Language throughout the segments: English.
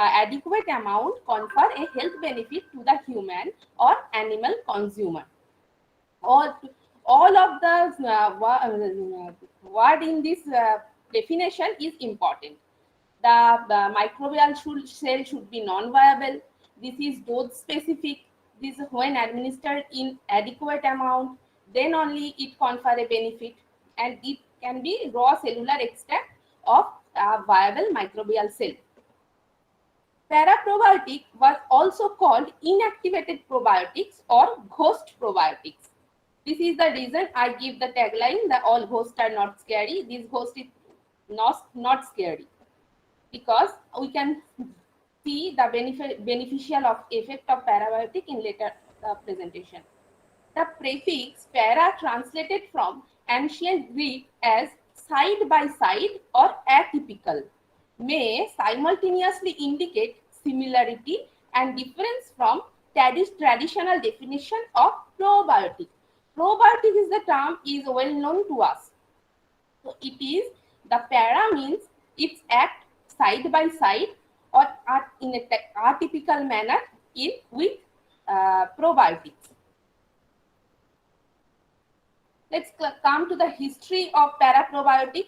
adequate amount confer a health benefit to the human or animal consumer. All, all of the word in this definition is important. The microbial cell should be non-viable. This is dose specific. This is when administered in adequate amount, then only it confer a benefit, and it can be raw cellular extract of a viable microbial cell. Paraprobiotic was also called inactivated probiotics or ghost probiotics. This is the reason I give the tagline that all ghosts are not scary. This ghost is not scary, because we can see the beneficial of effect of parabiotic in later presentation. The prefix para translated from ancient Greek as side by side or atypical may simultaneously indicate similarity and difference from traditional definition of probiotic. Probiotic is the term is well known to us. So it is the para means its act side by side or in a atypical manner in with probiotics. Let's come to the history of paraprobiotic.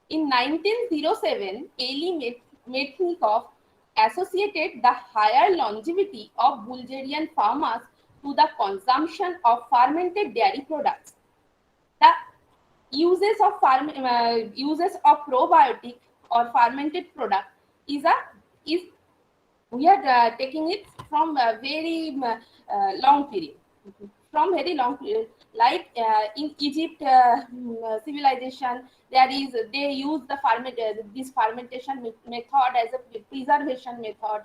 In 1907, Eli Metnikov associated the higher longevity of Bulgarian farmers to the consumption of fermented dairy products. The uses of probiotic or fermented product is we are taking it from a very long period. From very long period, like in Egypt civilization, they use this fermentation method as a preservation method.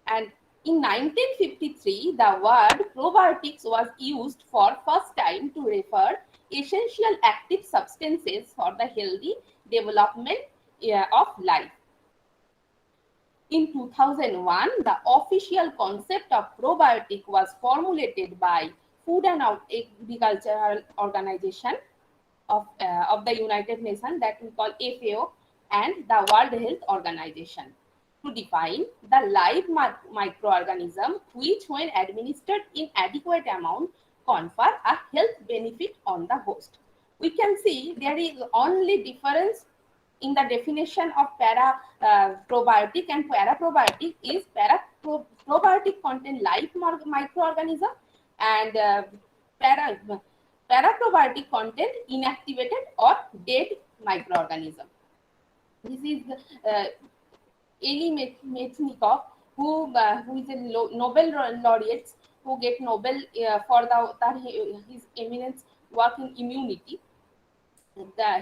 And in 1953, the word probiotics was used for first time to refer essential active substances for the healthy development of life. In 2001, the official concept of probiotic was formulated by Food and Agricultural Organization of the United Nations, that we call FAO, and the World Health Organization, to define the live microorganism which, when administered in adequate amount, confer a health benefit on the host. We can see there is only difference in the definition of probiotic and paraprobiotic is probiotic contain live microorganism, and paraprobiotic contain inactivated or dead microorganism. This is Eli Metnikov, who is a Nobel laureate, who get Nobel for his eminence work in immunity.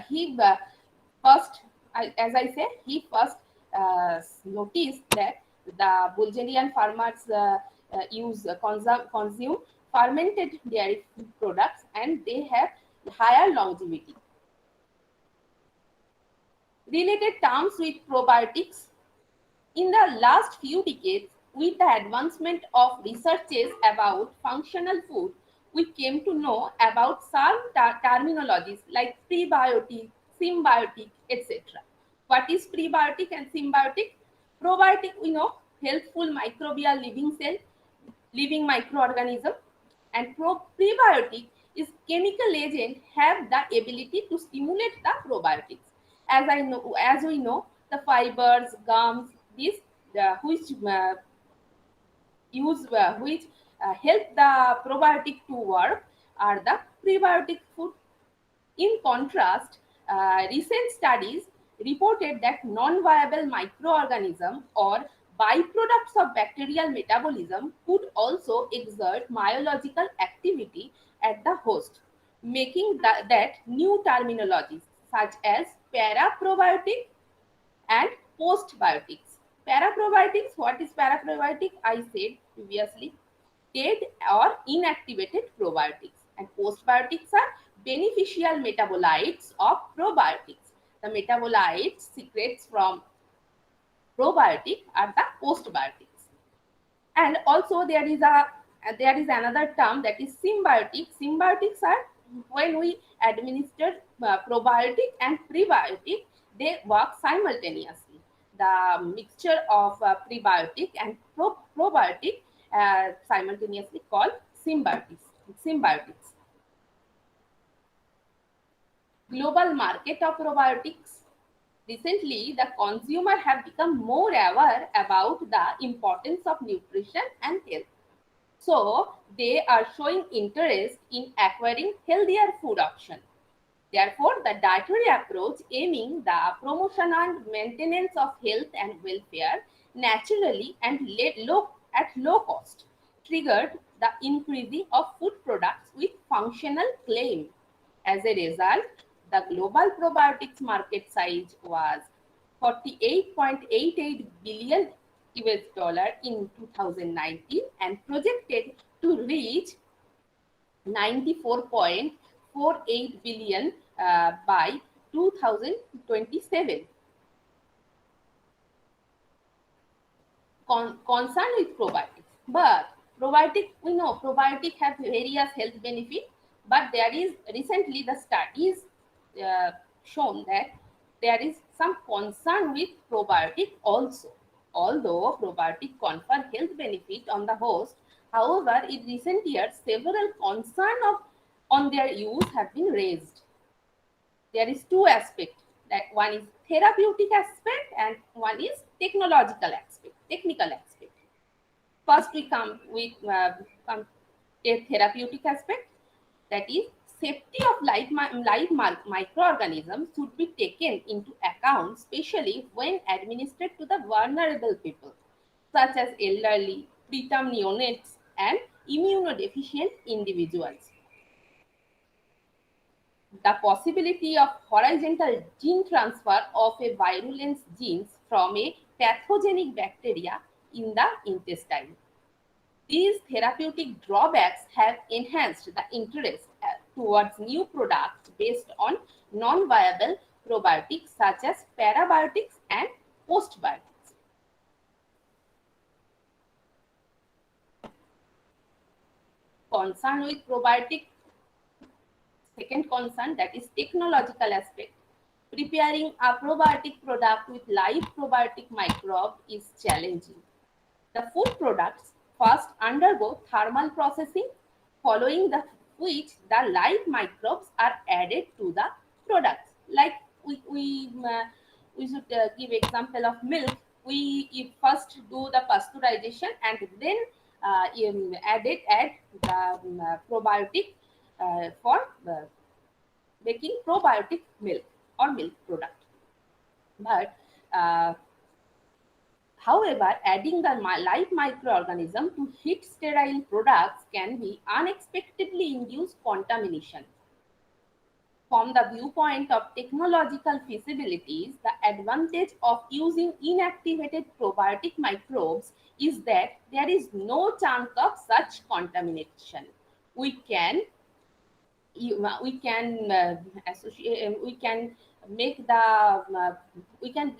He first, as I said, he first noticed that the Bulgarian farmers consume fermented dairy products and they have higher longevity. Related terms with probiotics. In the last few decades, with the advancement of researches about functional food, we came to know about some terminologies like prebiotic, symbiotic, etc. What is prebiotic and symbiotic? Probiotic, we know, healthful microbial living cell, living microorganism, and prebiotic is chemical agent have the ability to stimulate the probiotics. As we know, the fibers, gums, these which help the probiotic to work are the prebiotic food. In contrast, recent studies reported that non-viable microorganisms or byproducts of bacterial metabolism could also exert myological activity at the host, making that new terminologies such as paraprobiotic and postbiotics. Paraprobiotics, what is paraprobiotic? I said previously, dead or inactivated probiotics. And postbiotics are beneficial metabolites of probiotics. The metabolites secretes from probiotic are the postbiotics. And also there is another term, that is symbiotic. Symbiotics are when we administer probiotic and prebiotic, they work simultaneously. the mixture of prebiotic and probiotic, simultaneously called symbiotics. Global market of probiotics. Recently, the consumer have become more aware about the importance of nutrition and health. So, they are showing interest in acquiring healthier food options. Therefore, the dietary approach aiming the promotion and maintenance of health and welfare naturally and at low cost triggered the increasing of food products with functional claim. As a result, the global probiotics market size was 48.88 billion US dollar in 2019 and projected to reach 94.48 billion by 2027. Concerned with probiotics, but probiotic, we know probiotic have various health benefits, but there is recently the studies shown that there is some concern with probiotic also. Although probiotic confer health benefit on the host, however, in recent years several concern of on their use have been raised. There is two aspects, that one is therapeutic aspect and one is technical aspect. First we come a therapeutic aspect, that is safety of microorganisms should be taken into account, especially when administered to the vulnerable people such as elderly, preterm neonates and immunodeficient individuals. The possibility of horizontal gene transfer of a virulence genes from a pathogenic bacteria in the intestine. These therapeutic drawbacks have enhanced the interest towards new products based on non-viable probiotics such as parabiotics and postbiotics. Concern with probiotic. Second concern, that is technological aspect. Preparing a probiotic product with live probiotic microbe is challenging. The food products first undergo thermal processing, following the which the live microbes are added to the products. Like we should give example of milk. We first do the pasteurization and then add the probiotic for making probiotic milk or milk product. But however, adding the live microorganism to heat sterile products can be unexpectedly induce contamination. From the viewpoint of technological feasibilities, the advantage of using inactivated probiotic microbes is that there is no chance of such contamination. We can associate, we can make the we can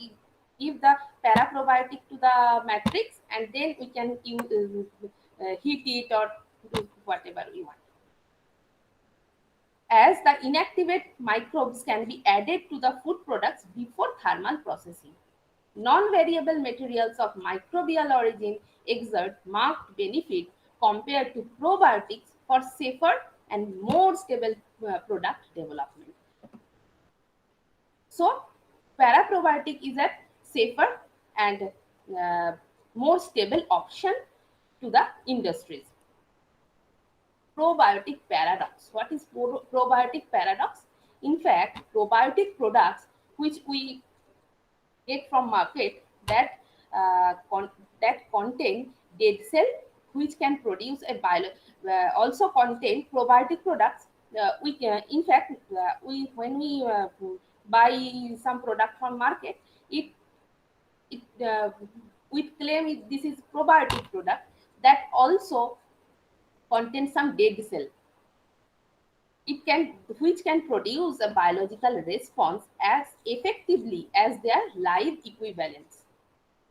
give the paraprobiotic to the matrix and then we can heat it or do whatever we want. As the inactivated microbes can be added to the food products before thermal processing. Non-variable materials of microbial origin exert marked benefit compared to probiotics for safer and more stable product development. So, paraprobiotic is a safer and more stable option to the industries. Probiotic paradox. What is probiotic paradox? In fact, probiotic products which we get from market that that contain dead cell, which can produce a also contain probiotic products. We can, in fact, we when we buy some product from market, it we claim this is probiotic product that also contains some dead cell. It can, which can produce a biological response as effectively as their live equivalents,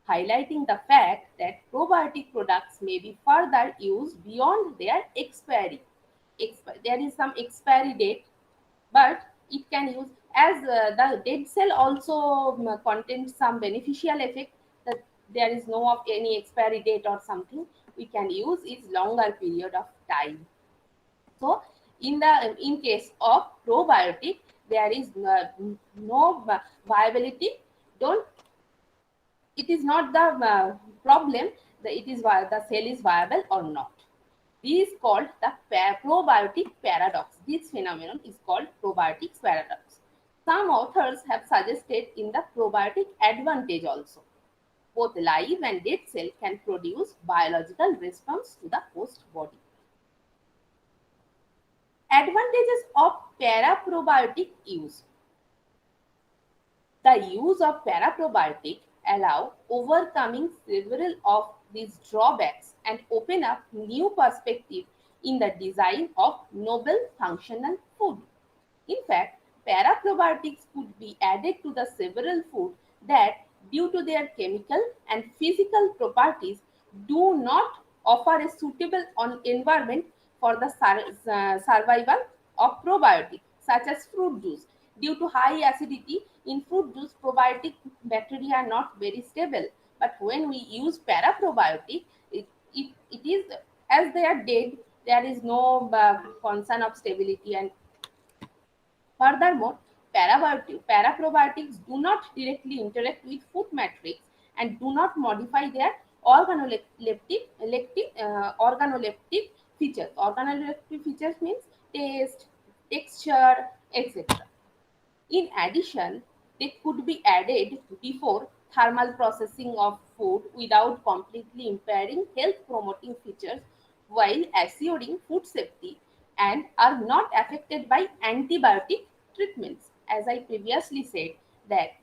highlighting the fact that probiotic products may be further used beyond their expiry. There is some expiry date, but it can use as the dead cell also contains some beneficial effect, that there is no of any expiry date or something. We can use is longer period of time. So in case of probiotic, there is no viability. Don't, it is not the problem that it is the cell is viable or not. This is called the probiotic paradox. This phenomenon is called probiotics paradox. Some authors have suggested in the probiotic advantage also. Both live and dead cell can produce biological response to the host body. Advantages of paraprobiotic use. The use of paraprobiotic allow overcoming several of these drawbacks and open up new perspective in the design of novel functional food. In fact, paraprobiotics could be added to the several food that, due to their chemical and physical properties, do not offer a suitable environment for the survival of probiotics, such as fruit juice. Due to high acidity in fruit juice, probiotic bacteria are not very stable. But when we use paraprobiotic, it is as they are dead, there is no concern of stability. And furthermore, paraprobiotics do not directly interact with food matrix and do not modify their organoleptic features. Organoleptic features means taste, texture, etc. In addition, they could be added before thermal processing of food without completely impairing health promoting features while assuring food safety, and are not affected by antibiotic treatments. As I previously said, that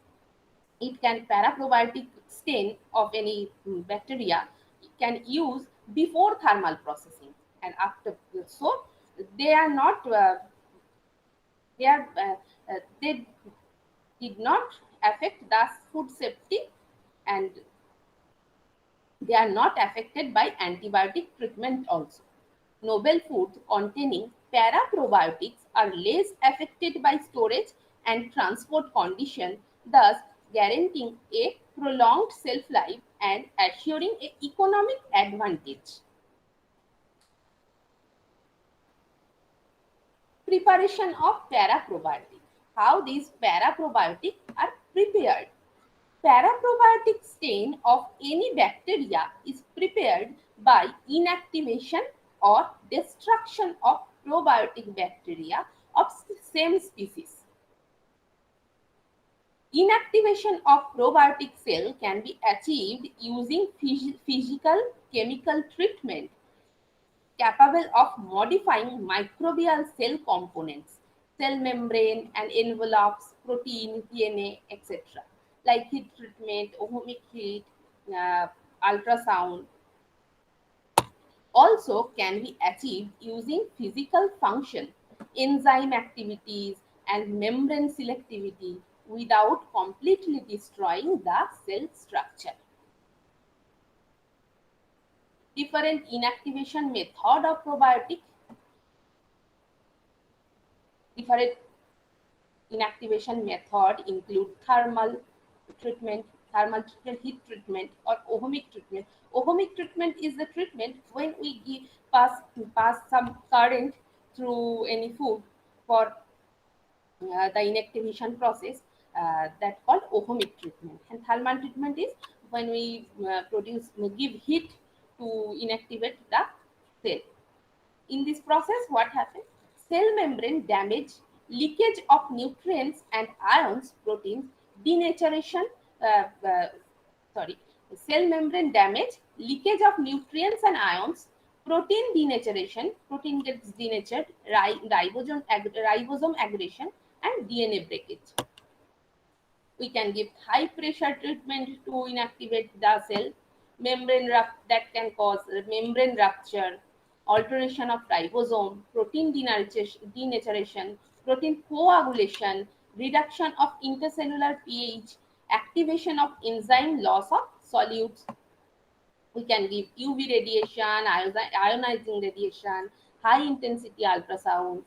it can paraprobiotic stain of any bacteria can use before thermal processing and after. So they are not they did not affect the food safety, and they are not affected by antibiotic treatment also. Novel foods containing paraprobiotics are less affected by storage and transport condition, thus guaranteeing a prolonged shelf life and assuring a economic advantage. Preparation of paraprobiotic. How these paraprobiotics are prepared. Paraprobiotic stain of any bacteria is prepared by inactivation or destruction of probiotic bacteria of same species. Inactivation of probiotic cell can be achieved using physical chemical treatment capable of modifying microbial cell components, cell membrane and envelopes, protein, DNA, etc., like heat treatment, ohmic heat, uh, ultrasound, also can be achieved using physical function, enzyme activities, and membrane selectivity without completely destroying the cell structure. Different inactivation method of probiotic. Different inactivation method include thermal treatment, heat treatment, or ohmic treatment. Ohmic treatment is the treatment when we pass some current through any food for the inactivation process, that called ohmic treatment. And thermal treatment is when we give heat to inactivate the cell. In this process, what happens? Cell membrane damage, leakage of nutrients and ions, proteins, denaturation, uh, uh, sorry, cell membrane damage, leakage of nutrients and ions, protein denaturation, protein gets denatured, ribosome aggression, and DNA breakage. We can give high pressure treatment to inactivate the cell. That can cause membrane rupture, alteration of ribosome, protein denaturation, protein coagulation, reduction of intercellular pH, activation of enzyme, loss of solutes. We can give UV radiation, ionizing radiation, high intensity ultrasound.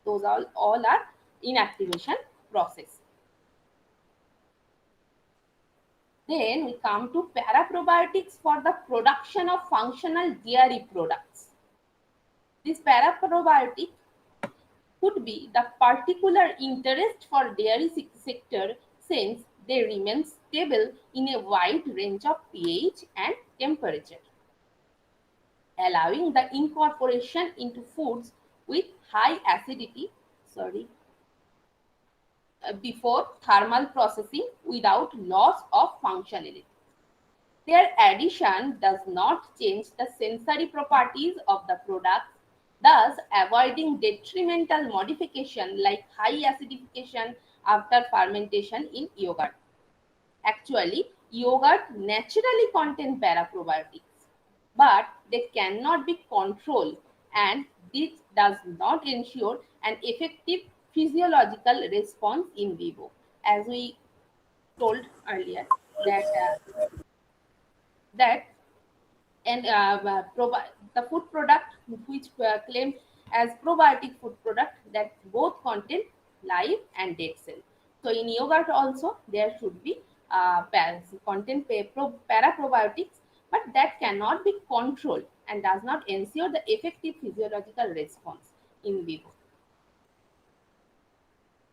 Those all are inactivation process. Then we come to paraprobiotics for the production of functional dairy products. This paraprobiotic could be the particular interest for dairy sector since they remain stable in a wide range of pH and temperature, allowing the incorporation into foods with high acidity sorry, before thermal processing without loss of functionality. Their addition does not change the sensory properties of the products, thus avoiding detrimental modification like high acidification after fermentation in yogurt. Actually, yogurt naturally contains paraprobiotics, but they cannot be controlled, and this does not ensure an effective physiological response in vivo. As we told earlier, that that and the food product which claimed as probiotic food product that both contain live and dead cell. So in yogurt also there should be contain paraprobiotics, but that cannot be controlled and does not ensure the effective physiological response in vivo.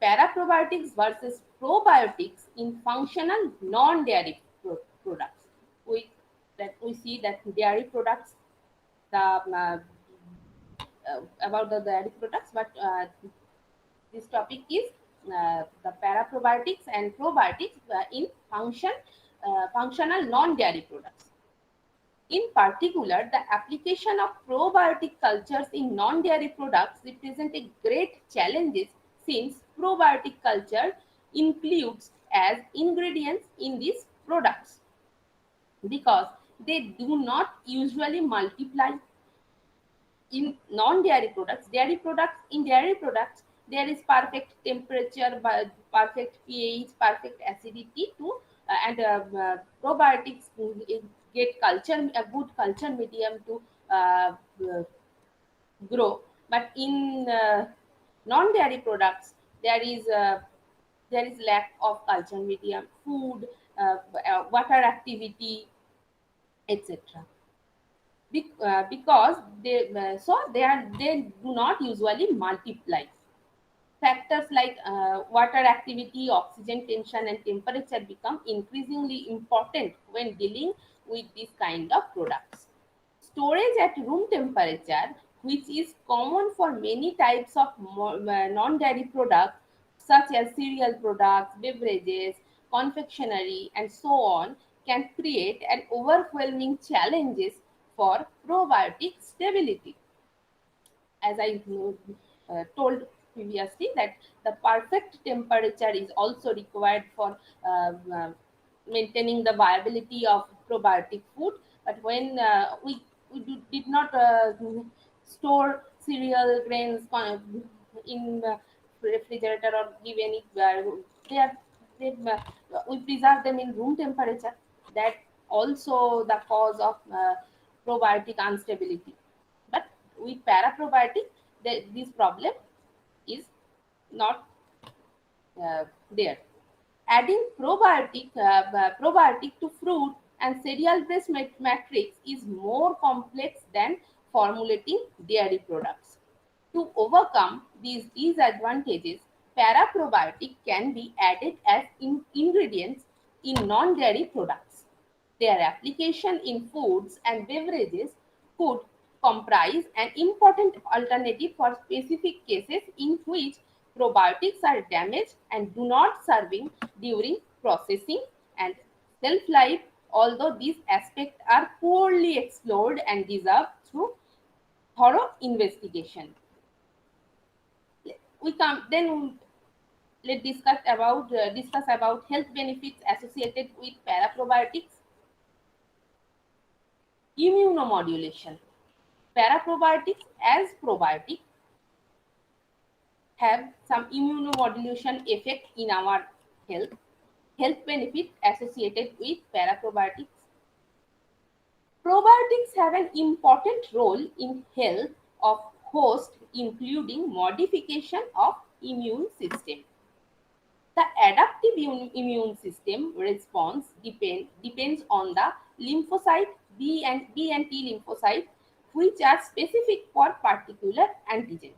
Paraprobiotics versus probiotics in functional non-dairy products. We see that dairy products, the about the dairy products, but this topic is the paraprobiotics and probiotics in functional non-dairy products. In particular, the application of probiotic cultures in non-dairy products represent a great challenge since probiotic culture includes as ingredients in these products because they do not usually multiply in non-dairy products. Dairy products, there is perfect temperature, perfect pH, perfect acidity to probiotics get culture a good culture medium to uh, grow. But in non-dairy products, there is lack of culture medium, food, water activity, etc. Because they do not usually multiply. Factors like water activity, oxygen tension, and temperature become increasingly important when dealing with this kind of products. Storage at room temperature, which is common for many types of non-dairy products such as cereal products, beverages, confectionery, and so on, can create an overwhelming challenges for probiotic stability. As I told previously, that the perfect temperature is also required for maintaining the viability of probiotic food. But when did not store cereal grains in refrigerator or give any, they are they, we preserve them in room temperature. That also the cause of probiotic instability. But with paraprobiotic, this problem is not there. Adding probiotic to fruit and cereal-based matrix is more complex than formulating dairy products. To overcome these disadvantages, paraprobiotic can be added as ingredients in non-dairy products. Their application in foods and beverages could comprise an important alternative for specific cases in which probiotics are damaged and do not serving during processing and shelf life, although these aspects are poorly explored and deserve through thorough investigation. We come then let's discuss about health benefits associated with paraprobiotics. Immunomodulation. Paraprobiotics as probiotics have some immunomodulation effect in our health. Health benefits associated with paraprobiotics. Probiotics have an important role in health of host, including modification of immune system. The adaptive immune system response depends on the lymphocyte B and T lymphocyte, which are specific for particular antigen.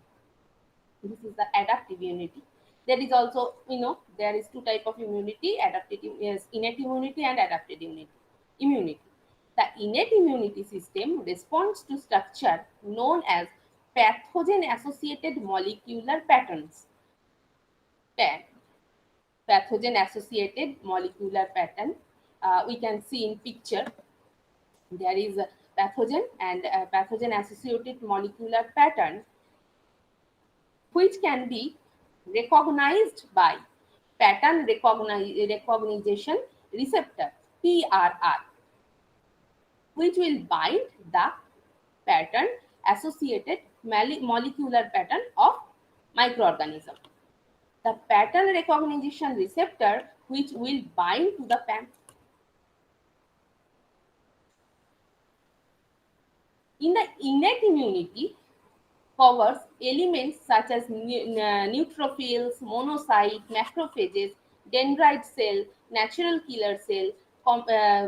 This is the adaptive immunity. There is also, there is two type of immunity: adaptive, yes, innate immunity and adaptive immunity. The innate immunity system responds to structure known as pathogen associated molecular patterns. Pathogen associated molecular pattern, we can see in picture. There is a pathogen and a pathogen associated molecular pattern, which can be recognized by recognition receptor, PRR, which will bind the pattern associated molecular pattern of microorganism. The pattern recognition receptor, which will bind to the in the innate immunity, covers elements such as neutrophils, monocyte, macrophages, dendrite cell, natural killer cell, com- uh,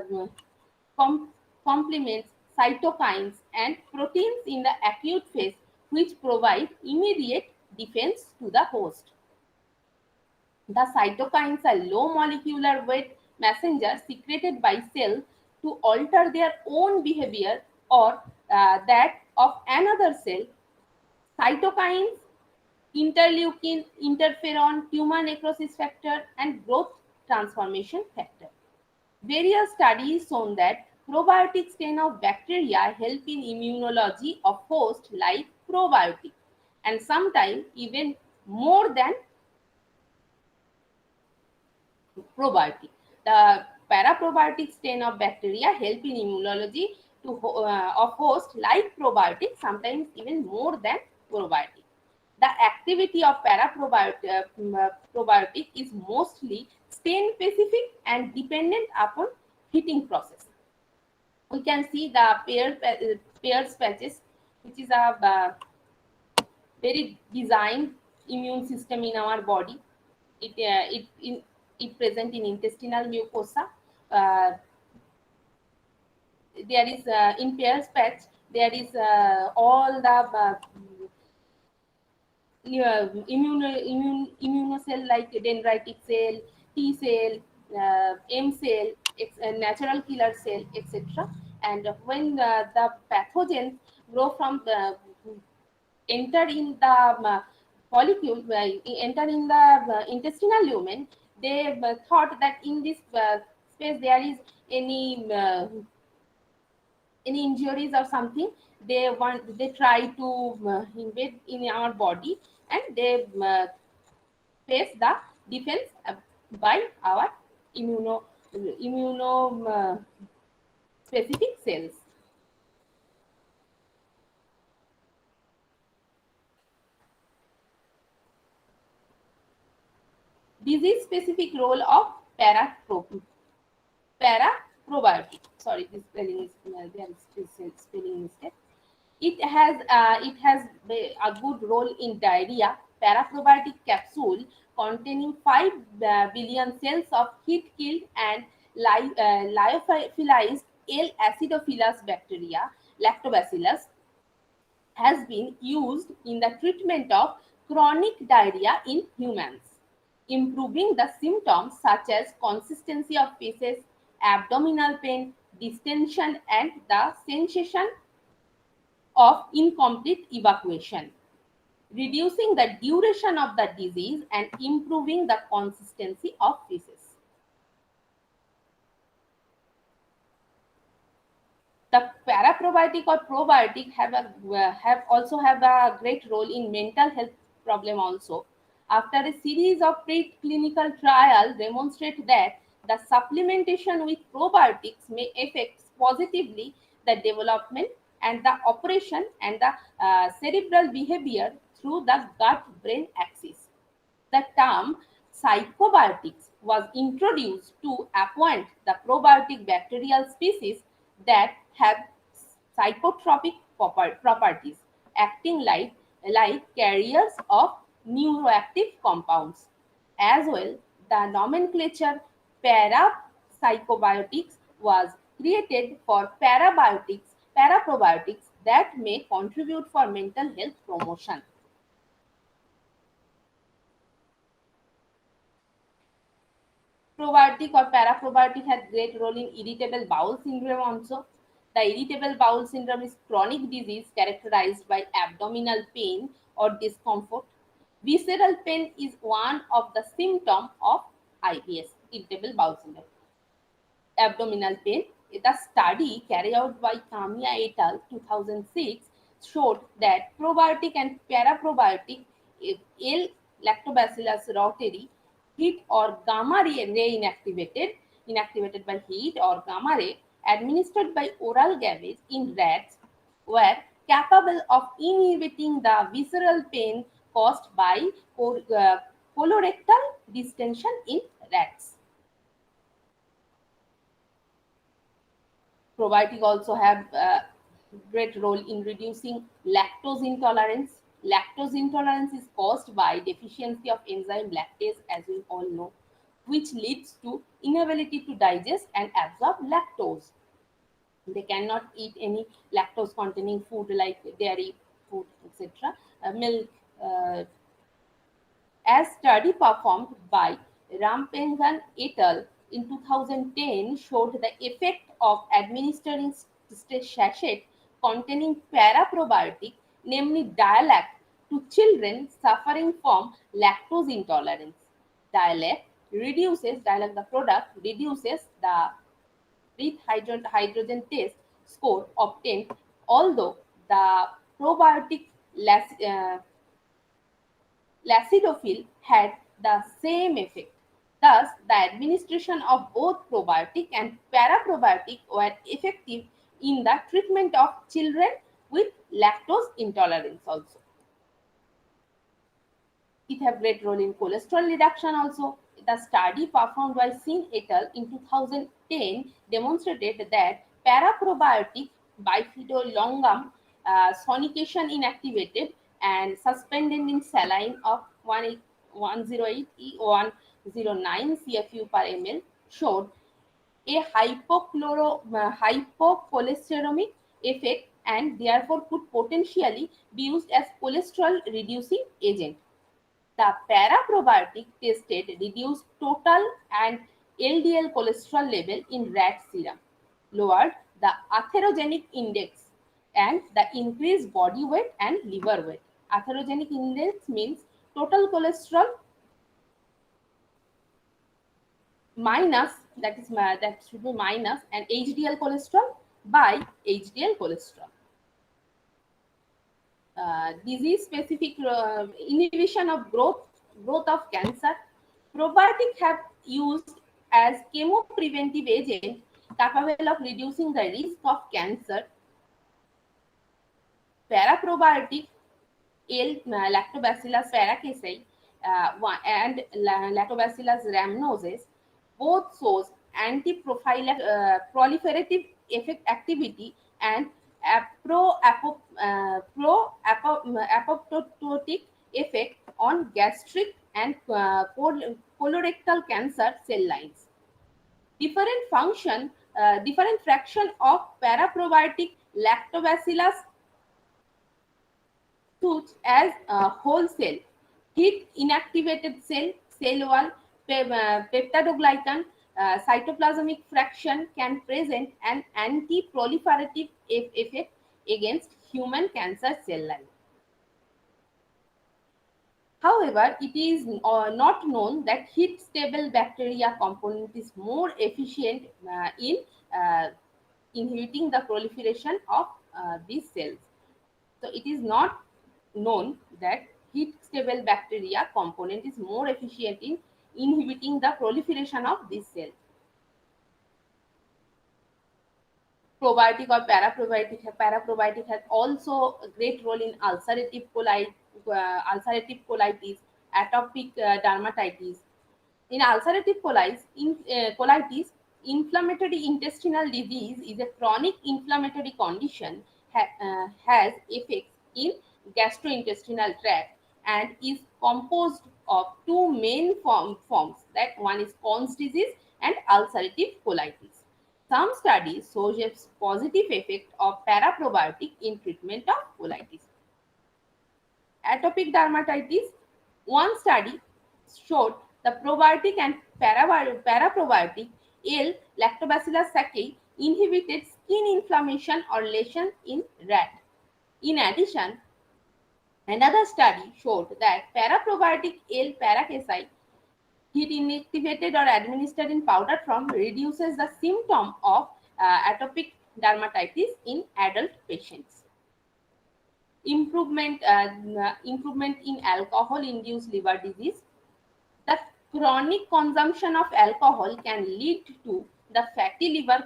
com- complements, cytokines, and proteins in the acute phase, which provide immediate defense to the host. The cytokines are low molecular weight messengers secreted by cells to alter their own behavior or that of another cell. Cytokines, interleukin, interferon, tumor necrosis factor, and growth transformation factor. Various studies shown that probiotic strain of bacteria help in immunology of host like probiotic, and sometimes even more than probiotic. The paraprobiotic strain of bacteria help in immunology of host like probiotic, sometimes even more than probiotic. The activity of probiotic is mostly strain specific and dependent upon heating process. We can see the pairs patches, which is a very designed immune system in our body. It present in intestinal mucosa. Uh, there is in pairs patch. There is all the immunocell like dendritic cell, T cell, M cell, natural killer cell, etc. And when the pathogens grow from the enter in the follicle, enter in the intestinal lumen, they thought that in this space there is any injuries or something. They try to invade in our body, and they face the defense by our immuno specific cells. Disease specific role of paraprobiotic. Sorry, this spelling is there is spelling mistake. It has a good role in diarrhea. Paraprobiotic capsule containing 5 billion cells of heat-killed and lyophilized L. acidophilus bacteria, lactobacillus, has been used in the treatment of chronic diarrhea in humans, improving the symptoms such as consistency of feces, abdominal pain, distension, and the sensation of incomplete evacuation, reducing the duration of the disease and improving the consistency of feces. The paraprobiotic or probiotic have a great role in mental health problem also. After a series of preclinical trials demonstrate that the supplementation with probiotics may affect positively the development and the operation and the cerebral behavior through the gut-brain axis. The term psychobiotics was introduced to appoint the probiotic bacterial species that have psychotropic properties, acting like carriers of neuroactive compounds. As well, the nomenclature parapsychobiotics was created for paraprobiotics that may contribute for mental health promotion. Probiotic or paraprobiotic has great role in irritable bowel syndrome also. The irritable bowel syndrome is chronic disease characterized by abdominal pain or discomfort. Visceral pain is one of the symptoms of IBS, irritable bowel syndrome. Abdominal pain. The study carried out by Kamiya et al. 2006 showed that probiotic and paraprobiotic L. lactobacillus reuteri heat or gamma ray inactivated by heat or gamma ray administered by oral gavage in rats were capable of inhibiting the visceral pain caused by colorectal distension in rats. Probiotic also have a great role in reducing lactose intolerance. Lactose intolerance is caused by deficiency of enzyme lactase, as we all know, which leads to inability to digest and absorb lactose. They cannot eat any lactose containing food like dairy food, etc., milk, uh, as study performed by Rampengan et al. In 2010 showed the effect of administering sachet containing paraprobiotic, namely Dialac, to children suffering from lactose intolerance. Dialac, the product, reduces the breath hydrogen test score obtained, although the probiotic Lacidofil had the same effect. Thus, the administration of both probiotic and paraprobiotic were effective in the treatment of children with lactose intolerance also. It have great role in cholesterol reduction also. The study performed by Sin et al. In 2010 demonstrated that paraprobiotic bifidolongum sonication inactivated and suspended in saline of 108 E109 CFU per ml showed a hypocholesteremic effect and therefore could potentially be used as cholesterol reducing agent. The paraprobiotic tested reduced total and LDL cholesterol level in rat serum, lowered the atherogenic index, and the increased body weight and liver weight. Atherogenic index means total cholesterol minus, that should be minus, and HDL cholesterol by HDL cholesterol. Disease specific inhibition of growth of cancer. Probiotics have used as chemopreventive agent capable of reducing the risk of cancer. Paraprobiotic Lactobacillus paracasi and Lactobacillus rhamnosus both shows anti-proliferative effect activity and apoptotic effect on gastric and colorectal cancer cell lines. Different fraction of paraprobiotic lactobacillus such as whole cell, heat inactivated cell wall, peptidoglycan, cytoplasmic fraction can present an anti-proliferative effect against human cancer cell line. However, it is not known that heat stable bacteria component is more efficient in uh, inhibiting the proliferation of these cells. So it is not known that heat stable bacteria component is more efficient in inhibiting the proliferation of these cells. Probiotic or paraprobiotic has also a great role in ulcerative colitis, atopic dermatitis. In ulcerative colitis, inflammatory intestinal disease is a chronic inflammatory condition has effects in gastrointestinal tract and is composed of two main forms, that one is Crohn's disease and ulcerative colitis. Some studies show a positive effect of paraprobiotic in treatment of colitis. Atopic dermatitis, one study showed the probiotic and paraprobiotic L. lactobacillus sakei inhibited skin inflammation or lesion in rat. In addition, another study showed that paraprobiotic L. paracasi, heat inactivated or administered in powder form, reduces the symptom of atopic dermatitis in adult patients. Improvement in alcohol-induced liver disease. The chronic consumption of alcohol can lead to the fatty liver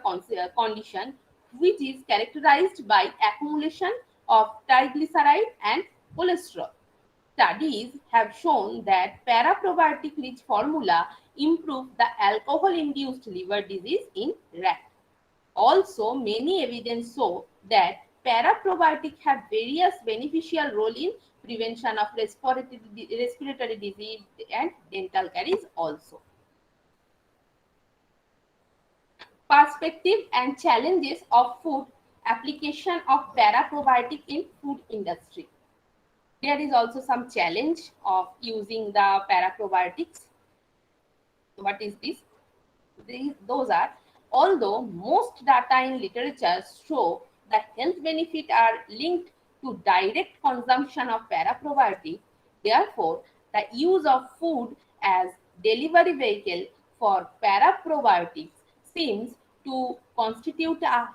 condition, which is characterized by accumulation of triglyceride and cholesterol. Studies have shown that paraprobiotic-rich formula improve the alcohol-induced liver disease in rat. Also, many evidence show that paraprobiotics have various beneficial role in prevention of respiratory disease and dental caries also. Perspective and challenges of food application of paraprobiotic in food industry. There is also some challenge of using the paraprobiotics. What is this? Those are, although most data in literature show that health benefits are linked to direct consumption of paraprobiotic, therefore, the use of food as delivery vehicle for paraprobiotics seems to constitute a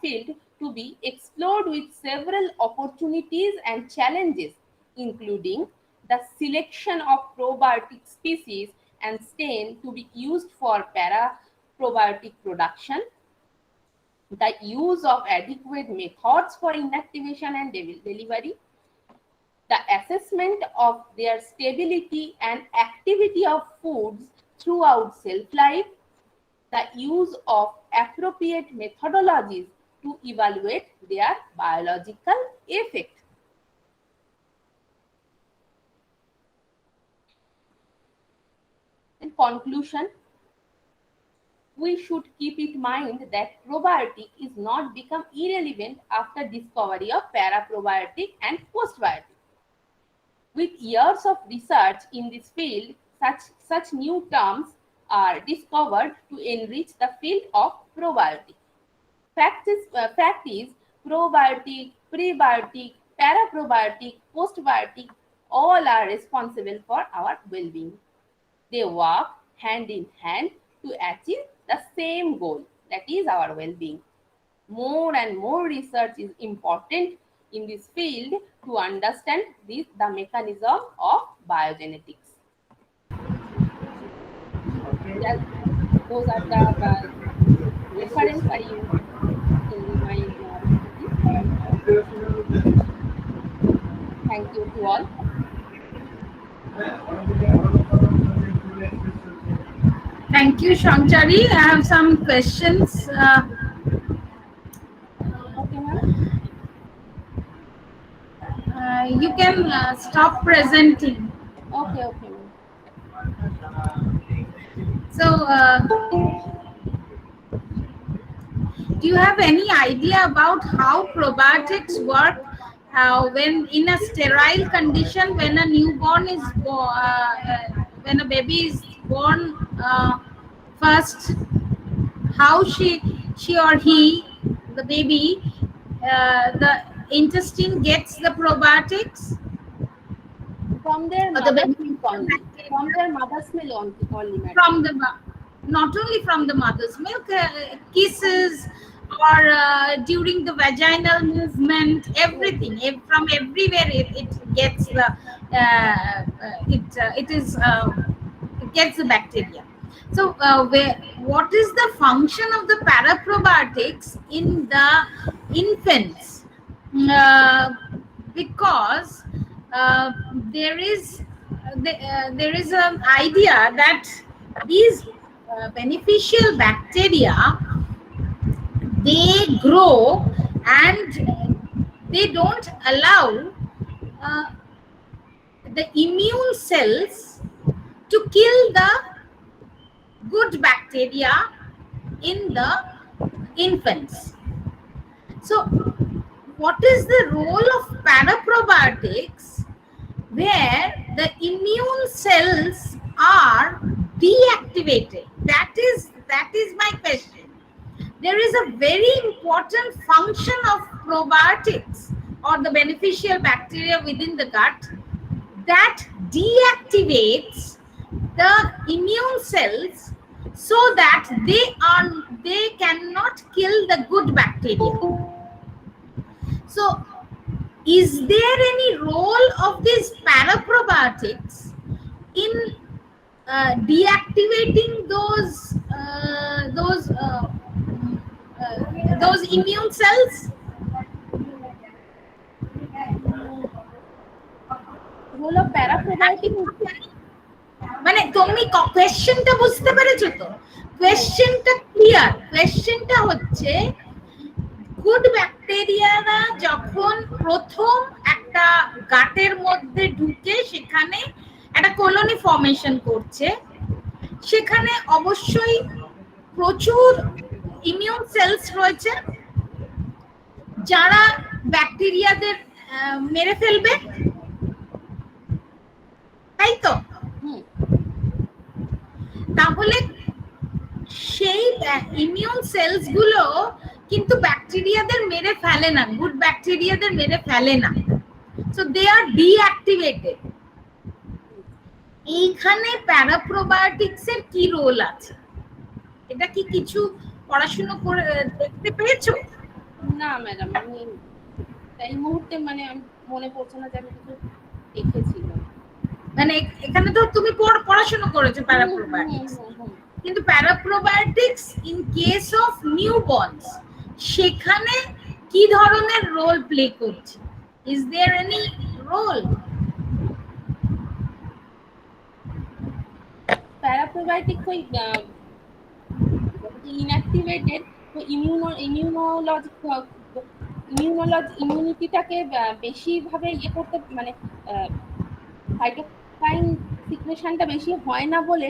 field to be explored with several opportunities and challenges, including the selection of probiotic species and strain to be used for paraprobiotic production, the use of adequate methods for inactivation and delivery, the assessment of their stability and activity of foods throughout shelf life, the use of appropriate methodologies to evaluate their biological effect. In conclusion, we should keep in mind that probiotic is not become irrelevant after discovery of paraprobiotic and postbiotic. With years of research in this field, such new terms are discovered to enrich the field of probiotic. Fact is probiotic, prebiotic, paraprobiotic, postbiotic, all are responsible for our well-being. They work hand in hand to achieve the same goal, that is our well-being. More and more research is important in this field to understand the mechanism of biogenetics. That, those are the reference I use in my PPT. Thank you to all. Thank you, Sanchari. I have some questions. Okay, ma'am. You can stop presenting. Okay, okay, ma'am. So, do you have any idea about how probiotics work when in a sterile condition, when a newborn is when a baby is born? First, how she or he, the baby, the intestine gets the probiotics, From their or the mother's milk beneficial only. From bacteria their mother's milk only, madam. from the not only from the mother's milk, kisses, or during the vaginal movement, everything from everywhere it gets the it gets the bacteria. So what is the function of the paraprobiotics in the infants? uh, because there is there is an idea that these beneficial bacteria, they grow and they don't allow uh, the immune cells to kill the good bacteria in the infants. So what is the role of paraprobiotics where the immune cells are deactivated? That is my question. There is a very important function of probiotics or the beneficial bacteria within the gut that deactivates the immune cells so that they cannot kill the good bacteria. So is there any role of these paraprobiotics in deactivating those immune cells? Role of paraprobiotic, মানে তুমি কোয়েশ্চেনটা বুঝতে পেরেছো তো? কোয়েশ্চেনটা clear? কোয়েশ্চেনটা হচ্ছে good ব্যাকটেরিয়ারা যখন প্রথম একটা গাটের মধ্যে ঢুকে সেখানে একটা কলোনি ফর্মেশন করছে, সেখানে অবশ্যই প্রচুর ইমিউন সেলস রয়েছে যারা ব্যাকটেরিয়াদের মেরে ফেলবে, তাই তো? তাহলে সেই ইমিউন সেলস গুলো কিন্তু ব্যাকটেরিয়াদের মেরে ফেলে না, গুড ব্যাকটেরিয়াদের মেরে ফেলে না। So they are deactivated. এইখানে প্যারাপ্রোবায়োটিক্স এর কি রোল আছে? এটা কি কিছু পড়াশোনা করে দেখতে পেয়েছো? না ম্যাডাম, আমি এই মুহূর্তে মানে মনে পড়ছে না যে আমি কিছু দেখেছিলাম। মানে এখানে তো তুমি পড়াশোনা করেছো প্যারাপ্রোবায়োটিক্স, কিন্তু paraprobiotics in case of newborns সেখানে কি ধরনের রোল প্লে করছে? Is there any role? Paraprobiotic ওই ইনঅ্যাক্টিভেটেড ইমিউনিটিটাকে বেশিভাবে ইয়ে করতে, মানে সাইটোকাইন সিক্রেশনটা বেশি হয় না বলে,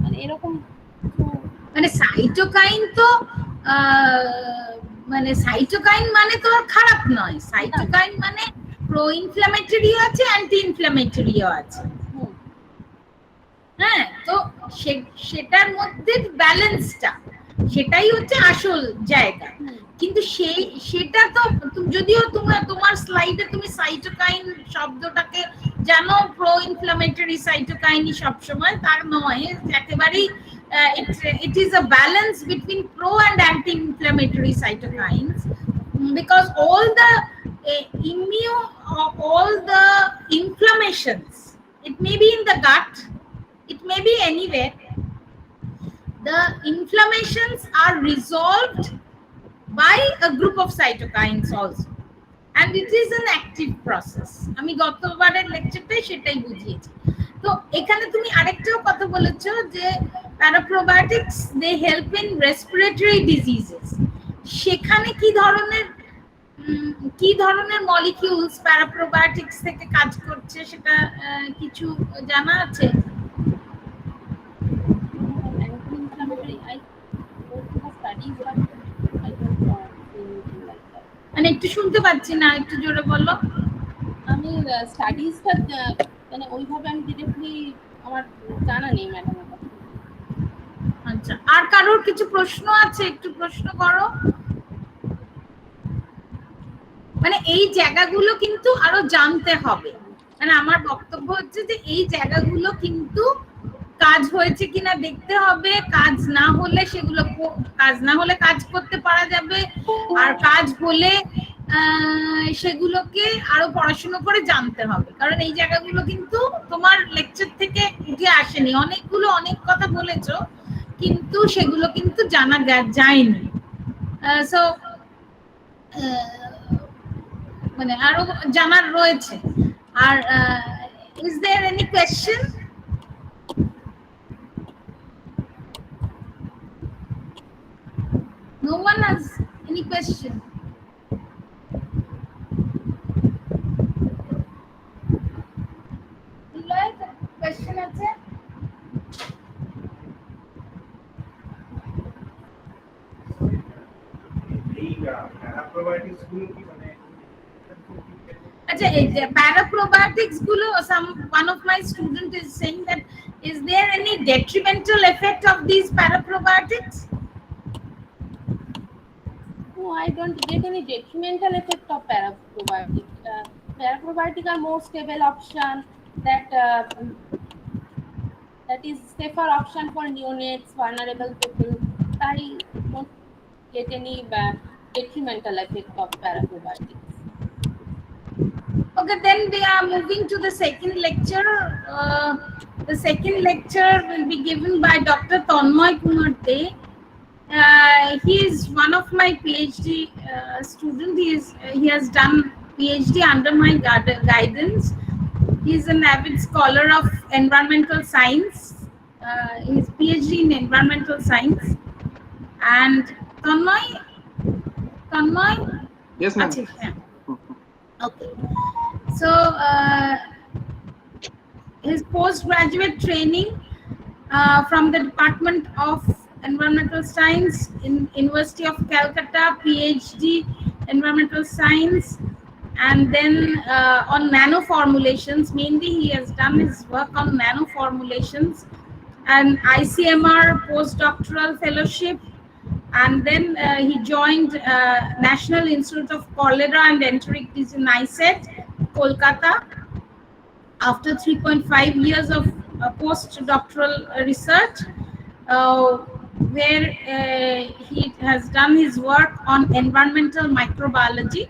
মানে এরকম মানে সাইটোকাইন তো মানে সাইটোকাইন মানে তো খারাপ নয়, সাইটোকাইন মানে প্রো ইনফ্ল্যামেটরিও আছে, অ্যান্টি ইনফ্ল্যামেটরিও আছে। হ্যাঁ, তো সেটার মধ্যে ব্যালেন্সটা, সেটাই হচ্ছে আসল জায়গা। কিন্তু সেটা তো যদিও তোমার স্লাইডে তুমি সাইটোকাইন শব্দটাকে জানো, প্রো ইনফ্ল্যামেটরি সাইটোকাইনই সবসময়, তার নয় একেবারেই। It is a balance between pro and anti-inflammatory cytokines, because all the inflammations, it may be in the gut, it may be anywhere, the inflammations are resolved by a group of cytokines also, and it is an active process. আমি গতবারের লেকচারটাই সেটাই বুঝিয়েছি। তো এখানে তুমি আরেকটাও কথা বলেছো যে paraprobiotics they help in respiratory diseases. সেখানে কি ধরনের মলিকিউলস প্যারাপ্রোবায়োটিক্স থেকে কাজ করছে সেটা কিছু জানা আছে? মানে একটু শুনতে পাচ্ছি না, একটু জোরে বলো। আমি স্টাডিজটা মানে ওইভাবে আমি ডিরেক্টলি আমার জানা নেই ম্যাডাম। আচ্ছা, আর কারোর কিছু প্রশ্ন আছে? একটু প্রশ্ন করো। মানে এই জায়গাগুলো কিন্তু আরো জানতে হবে। মানে আমার বক্তব্য হচ্ছে যে এই জায়গাগুলো কিন্তু কাজ হয়েছে কিনা দেখতে হবে, কাজ না হলে কাজ করতে পারা যাবে, আর কাজ হলে সেগুলোকে আরো পড়াশোনা করে জানতে হবে। কারণ এই জায়গাগুলো কিন্তু তোমার লেকচার থেকে উঠে আসেনি, অনেক কথা বলেছো কিন্তু সেগুলো কিন্তু জানা যায়নি। সো মানে আরো জানার রয়েছে। আর is there any question? No one has any question? Paraprobiotics gulo, one of my student is saying that is there any detrimental effect of these paraprobiotics? No, I don't get any detrimental effect of paraprobiotic. Paraprobiotic are more stable option that that is safer option for neonates, vulnerable people. I don't get any detrimental effect of paraprobiotics. Okay, then we are moving to the second lecture. The second lecture will be given by Dr. Tanmoy Kumar De. He is one of my PhD student. He has done PhD under my guidance. He is an avid scholar of environmental science. His PhD in environmental science. And Tanmoy. Yes, ma'am. Okay. So his postgraduate training from the Department of Environmental Science in University of Calcutta, PhD Environmental Science, and then on nano formulations. Mainly, he has done his work on nano formulations and ICMR postdoctoral fellowship, and then he joined National Institute of Cholera and Enteric Disease in ISET, Kolkata. After 3.5 years of postdoctoral research, where he has done his work on environmental microbiology.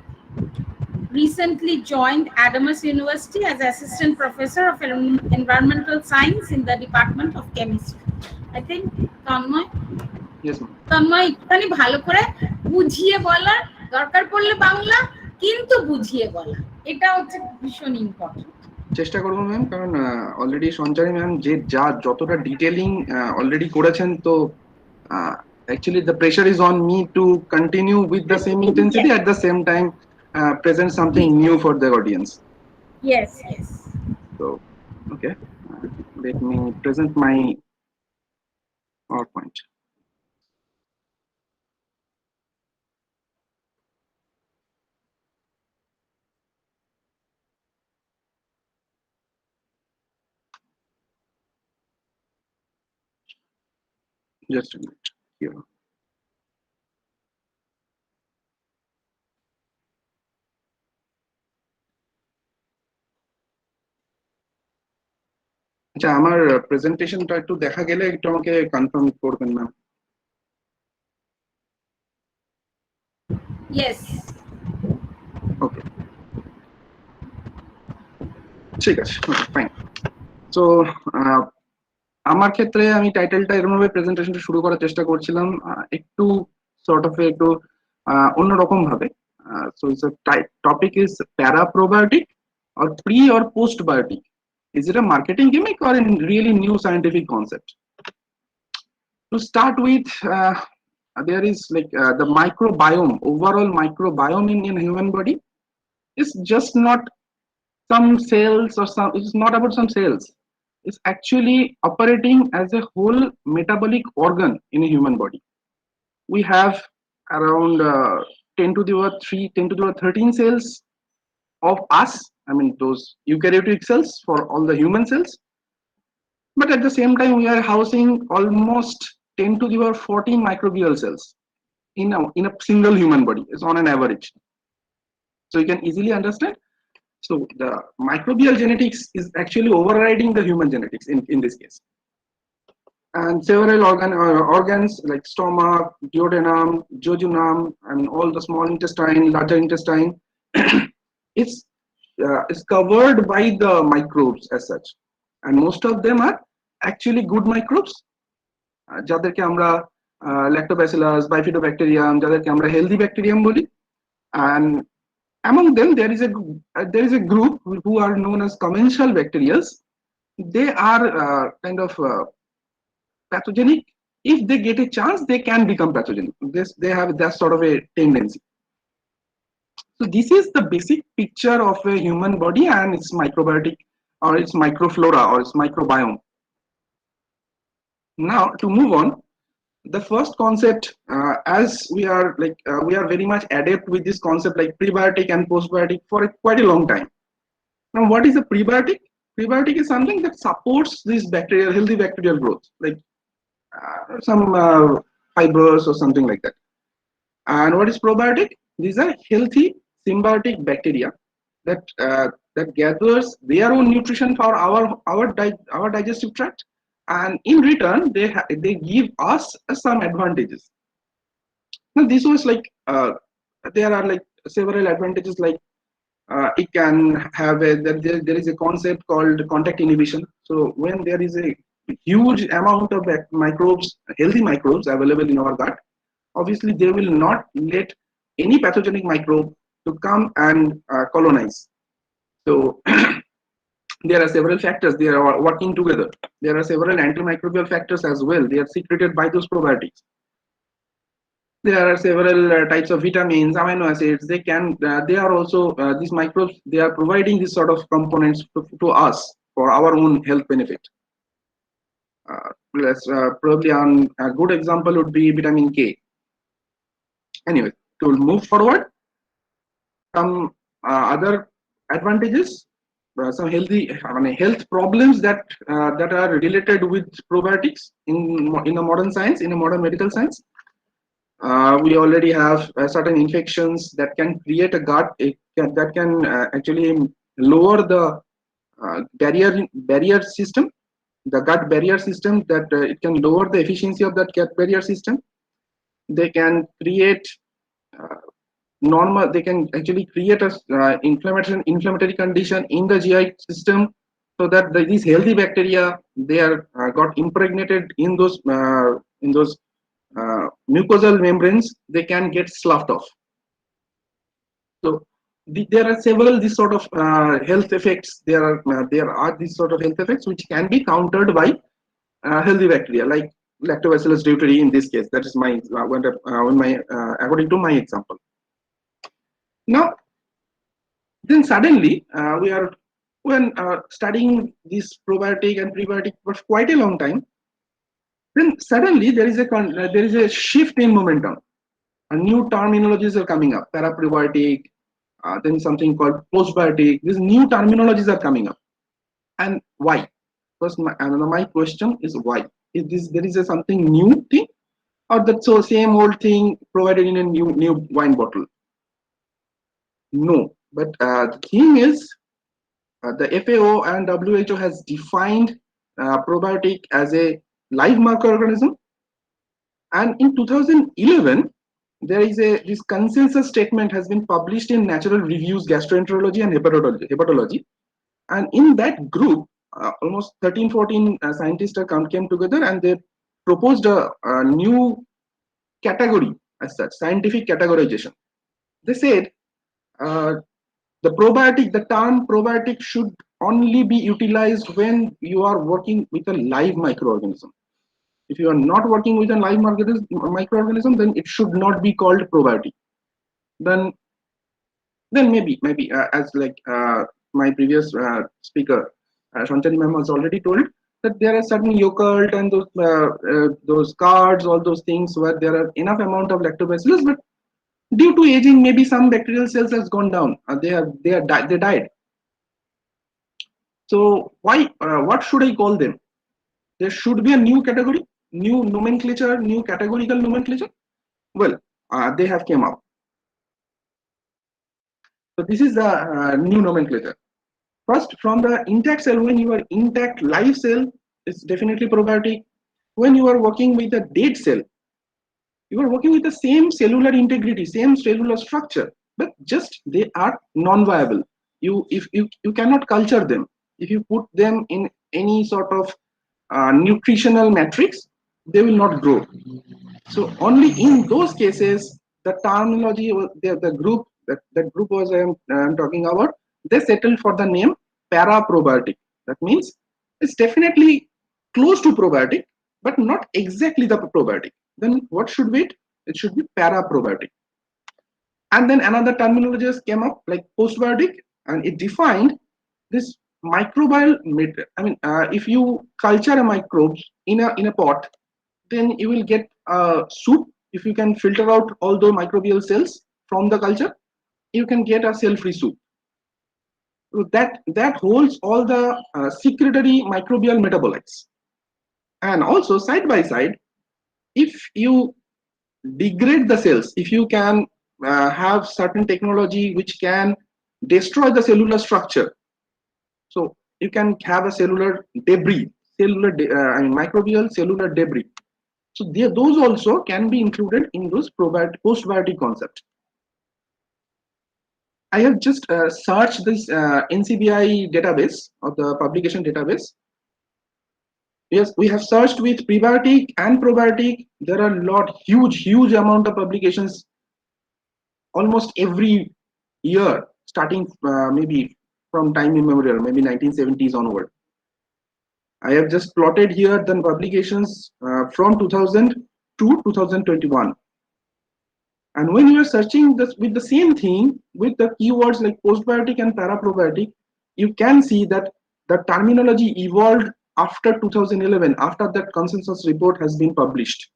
Recently joined Adamas University as assistant professor of environmental science in the Department of Chemistry. I think Tanmoy. Yes, ma'am. Tanmoy একটুখানি ভালো করে বুঝিয়ে বলার দরকার পড়লে বাংলা কিন্তু বুঝিয়ে বলা এটা হচ্ছে ভীষণ ইম্পর্টেন্ট। চেষ্টা করবো ম্যাম, কারণ অলরেডি সঞ্চারী ম্যাম যে যতটা ডিটেইলিং অলরেডি করেছেন, তো actually the pressure is on me to continue with the same intensity, at the same time present something new for the audience. Yes. So okay, let me present my PowerPoint. Just a minute here. আচ্ছা, আমার প্রেজেন্টেশনটা একটু দেখা গেলে একটু আমাকে confirm করবেন ma'am. Yes. ওকে, ঠিক আছে, ফাইন। সো আমার ক্ষেত্রে আমি টাইটেলটা এরকমভাবে প্রেজেন্টেশনটা শুরু করার চেষ্টা করছিলাম, একটু সর্ট অফ একটু অন্যরকম ভাবে। So its topic is paraprobiotic or pre or postbiotic. Is it a marketing gimmick or a really new scientific concept? To start with, there is like the microbiome, overall microbiome in human body is just not some cells or some, it's not about some cells. It's actually operating as a whole metabolic organ in a human body. We have around 10 to the power 3, 10 to the power 13 cells of us, I mean those eukaryotic cells for all the human cells. But at the same time, we are housing almost 10 to the power 14 microbial cells in a single human body. It's on an average. So you can easily understand. So the microbial genetics is actually overriding the human genetics in this case. And several organs like stomach, duodenum, jejunum, and all the small intestine, larger intestine, is covered by the microbes as such. And most of them are actually good microbes. যাদেরকে আমরা lactobacillus, bifidobacterium, যাদেরকে আমরা healthy bacterium বলি. And among them, there is a group who are known as commensal bacteria. They are kind of pathogenic. If they get a chance, they can become pathogenic. They have that sort of a tendency. So this is the basic picture of a human body and its microbiotic or its microflora or its microbiome. Now to move on, The first concept, as we are very much adept with this concept like prebiotic and postbiotic for quite a long time. Now, what is a prebiotic? Prebiotic is something that supports this bacterial, healthy bacterial growth, like some fibers or something like that. And what is probiotic? These are healthy symbiotic bacteria that gathers their own nutrition for our digestive tract, and in return they give us some advantages. Now this was like there are like several advantages, like it can have there is a concept called contact inhibition. So when there is a huge amount of microbes, healthy microbes available in our gut, obviously they will not let any pathogenic microbe to come and colonize. So there are several factors, they are working together. There are several antimicrobial factors as well, they are secreted by those probiotics. There are several types of vitamins, amino acids. They are also these microbes. They are providing this sort of components to us for our own health benefit. Let's probably on a good example would be vitamin K. Anyway, to move forward, some other advantages, some health problems that are related with probiotics in a modern science, in a modern medical science. We already have certain infections that can create a that can actually lower the barrier system, the gut barrier system, that it can lower the efficiency of that gut barrier system. They can create they can actually create a inflammatory condition in the GI system, so that these healthy bacteria, they are got impregnated in those mucosal membranes, they can get sloughed off. So there are several these sort of health effects. There are these sort of health effects which can be countered by healthy bacteria, like Lactobacillus deuteri in this case. That is my according to my example. Now, then suddenly we are when studying this probiotic and prebiotic for quite a long time. Then suddenly there is a shift in momentum. New terminologies are coming up: paraprobiotic, then something called postbiotic. These new terminologies are coming up, and why? First, my question is why? Is this there is a something new thing, or that so same old thing provided in a new wine bottle? No, but the thing is, the FAO and WHO has defined probiotic as a live microorganism, and in 2011 there is this consensus statement has been published in Natural Reviews Gastroenterology and Hepatology, and in that group almost 13-14 scientists came together, and they proposed a new category, as such scientific categorization. They said the term probiotic should only be utilized when you are working with a live microorganism. If you are not working with a live microorganism, then it should not be called probiotic. Then maybe as like my previous speaker Sanchari ma'am has already told, that there are certain yogurt and those cards, all those things where there are enough amount of lactobacillus, but due to aging, maybe some bacterial cells has gone down. They died. So why? What should I call them? There should be a new category, new nomenclature, new categorical nomenclature. Well, they have came up. So this is the new nomenclature. First, from the intact cell, when you are intact live cell, it's definitely probiotic. When you are working with a dead cell, you are working with the same cellular integrity, same cellular structure, but just they are non-viable. You cannot culture them. If you put them in any sort of nutritional matrix, they will not grow. So only in those cases, the terminology, the group that group was I'm talking about, they settled for the name paraprobiotic. That means it's definitely close to probiotic, but not exactly the probiotic. Then what should be it? It should be paraprobiotic. And then another terminology came up like postbiotic, and it defined this microbial. I mean, if you culture a microbe in a pot, then you will get a soup. If you can filter out all the microbial cells from the culture, you can get a cell-free soup. So that holds all the secretory microbial metabolites. And also side by side, if you degrade the cells, if you can have certain technology which can destroy the cellular structure, so you can have a cellular debris, microbial cellular debris. So those also can be included in those postbiotic concept. I have just searched this NCBI database, of the publication database. Yes, we have searched with prebiotic and probiotic. There are huge amount of publications almost every year, starting maybe from time immemorial, maybe 1970s onward. I have just plotted here the publications from 2000 to 2021. And when you are searching this with the same thing, with the keywords like postbiotic and paraprobiotic, you can see that the terminology evolved after 2011, after that consensus report has been published.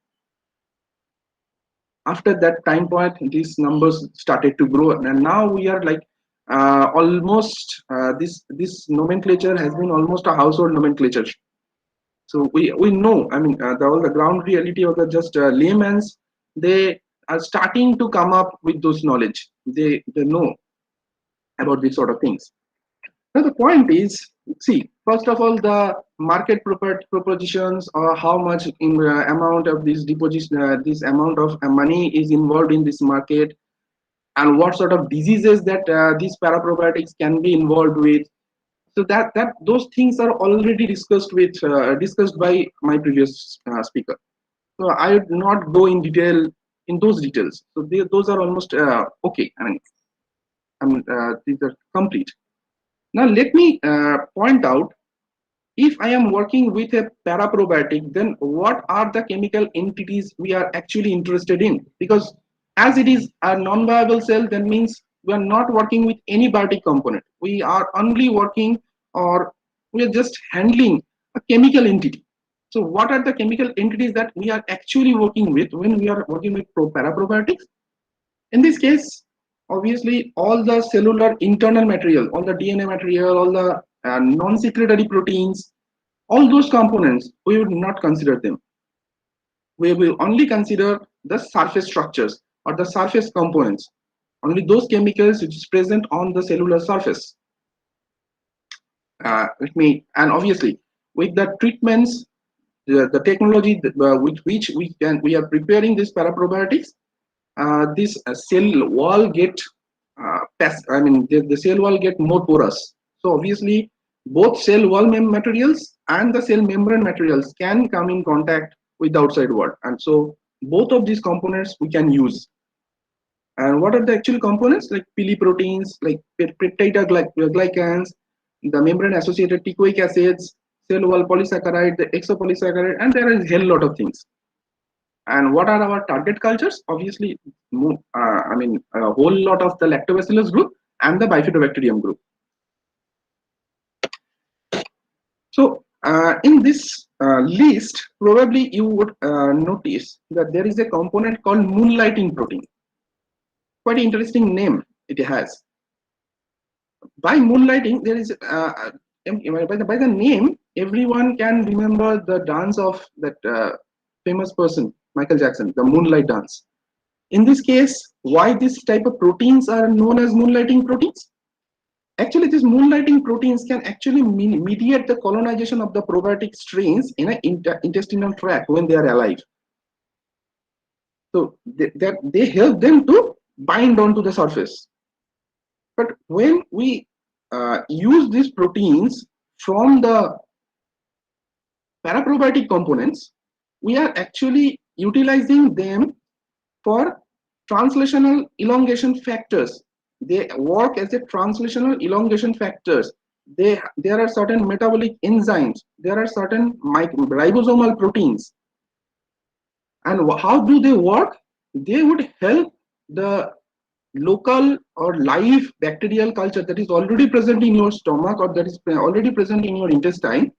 After that time point, these numbers started to grow, and now we are like almost this nomenclature has been almost a household nomenclature. So we know, I mean, all the ground reality of the just layman's, they are starting to come up with those knowledge. They know about these sort of things. Now the point is, see, first of all, the market propositions, or how much in amount of this deposition, this amount of money is involved in this market, and what sort of diseases that these paraprobiotics can be involved with. So that those things are already discussed by my previous speaker. So I would not go in detail in those details. So those are almost okay. I mean these are complete. Now let me point out, if I am working with a paraprobiotic, then what are the chemical entities we are actually interested in? Because as it is a non-viable cell, that means we are not working with any biotic component. We are only working, or we are just handling a chemical entity. So what are the chemical entities that we are actually working with when we are working with paraprobiotics? In this case, obviously, all the cellular internal material, all the DNA material, all the non-secretory proteins, all those components, we would not consider them. We will only consider the surface structures or the surface components, only those chemicals which is present on the cellular surface. And obviously, with the treatments, the technology with which we are preparing these paraprobiotics, this cell wall get the cell wall get more porous. So obviously, both cell wall materials and the cell membrane materials can come in contact with the outside world, and so both of these components we can use. And what are the actual components? Like pili proteins, like peptidoglycans, the membrane associated teichoic acids, cell wall polysaccharide, the exopolysaccharide, and there is a hell lot of things. And what are our target cultures? Obviously, a whole lot of the lactobacillus group and the bifidobacterium group. So in this list, probably you would notice that there is a component called moonlighting protein. Quite an interesting name it has. By moonlighting, there is by the name, everyone can remember the dance of that famous person, Michael Jackson, the moonlight dance. In this case, why this type of proteins are known as moonlighting proteins? Actually, these moonlighting proteins can actually mediate the colonization of the probiotic strains in an intestinal tract when they are alive. So they help them to bind onto the surface. But when we use these proteins from the paraprobiotic components, we are actually utilizing them for translational elongation factors. They work as a translational elongation factors. There are certain metabolic enzymes. There are certain ribosomal proteins. And how do they work? They would help the local or live bacterial culture that is already present in your stomach or that is already present in your intestine.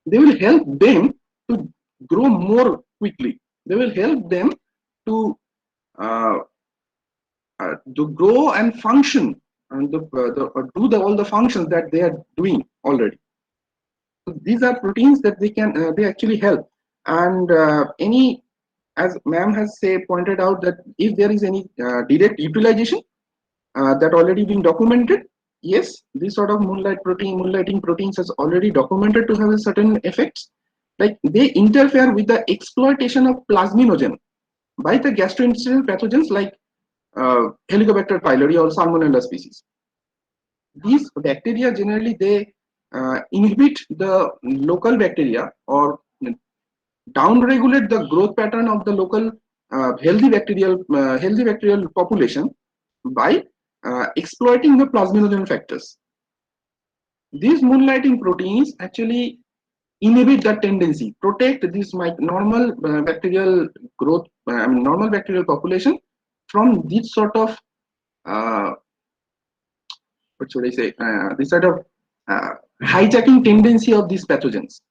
They will help them to grow more quickly. They will help them to grow and function and do all the functions that they are doing already. So these are proteins that they actually help. And any, as ma'am has pointed out, that if there is any direct utilization that already been documented, yes, this sort of moonlighting proteins has already documented to have a certain effects. Like they interfere with the exploitation of plasminogen by the gastrointestinal pathogens like Helicobacter pylori or Salmonella species. These bacteria generally they inhibit the local bacteria or downregulate the growth pattern of the local healthy bacterial population by exploiting the plasminogen factors. These moonlighting proteins actually inhibit that tendency, protect this normal bacterial growth, normal bacterial population from this sort of what should I say, this sort of hijacking tendency of these pathogens.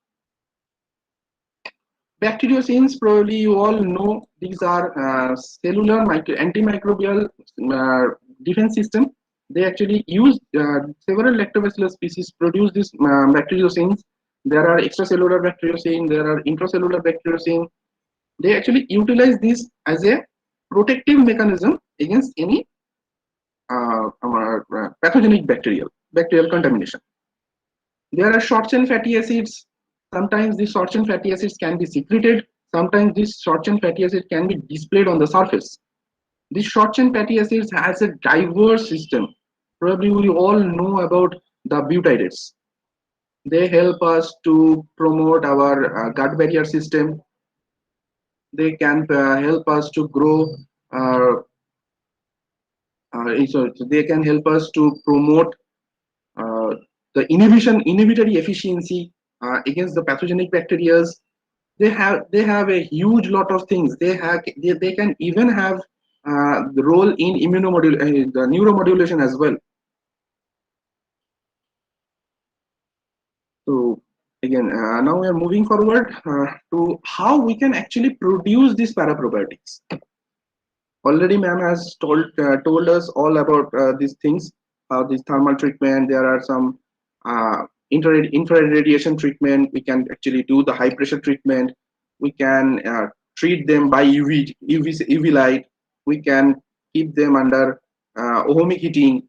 Bacteriocins, probably you all know, these are cellular antimicrobial defense system. They actually use several lactobacillus species produce these bacteriocins. There are extracellular bacteriocin, there are intracellular bacteriocin. They actually utilize this as a protective mechanism against any pathogenic bacterial contamination. There are short chain fatty acids. Sometimes these short chain fatty acids can be secreted. Sometimes these short chain fatty acids can be displayed on the surface. These short chain fatty acids has a diverse system. Probably we all know about the butyrates. They help us to promote our gut barrier system. They can help us to grow. So they can help us to promote the inhibitory efficiency against the pathogenic bacteria. They have a huge lot of things. They can even have the role in the neuromodulation as well. So again, now we are moving forward to how we can actually produce these paraprobiotics. Already ma'am has told us all about these things, this thermal treatment. There are some infrared radiation treatment. We can actually do the high pressure treatment. We can treat them by UV light. We can keep them under ohmic heating.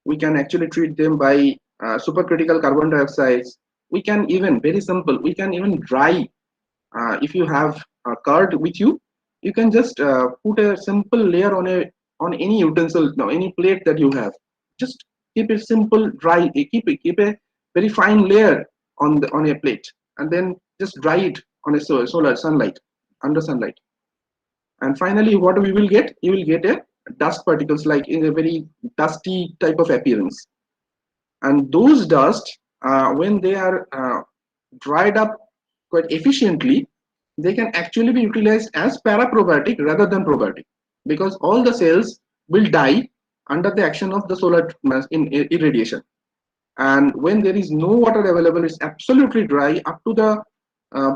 We can actually treat them by supercritical carbon dioxide. We can even, very simple, we can even dry. If you have a curd with you, you can just put a simple layer on any utensil, no, any plate that you have. Just keep it simple, dry. Keep a very fine layer on a plate, and then just dry it on a solar sunlight, under sunlight. And finally, what we will get? You will get a dust particles, like in a very dusty type of appearance. And those dust, when they are dried up quite efficiently, they can actually be utilized as paraprobiotic rather than probiotic, because all the cells will die under the action of the solar irradiation. And when there is no water available, it's absolutely dry up to the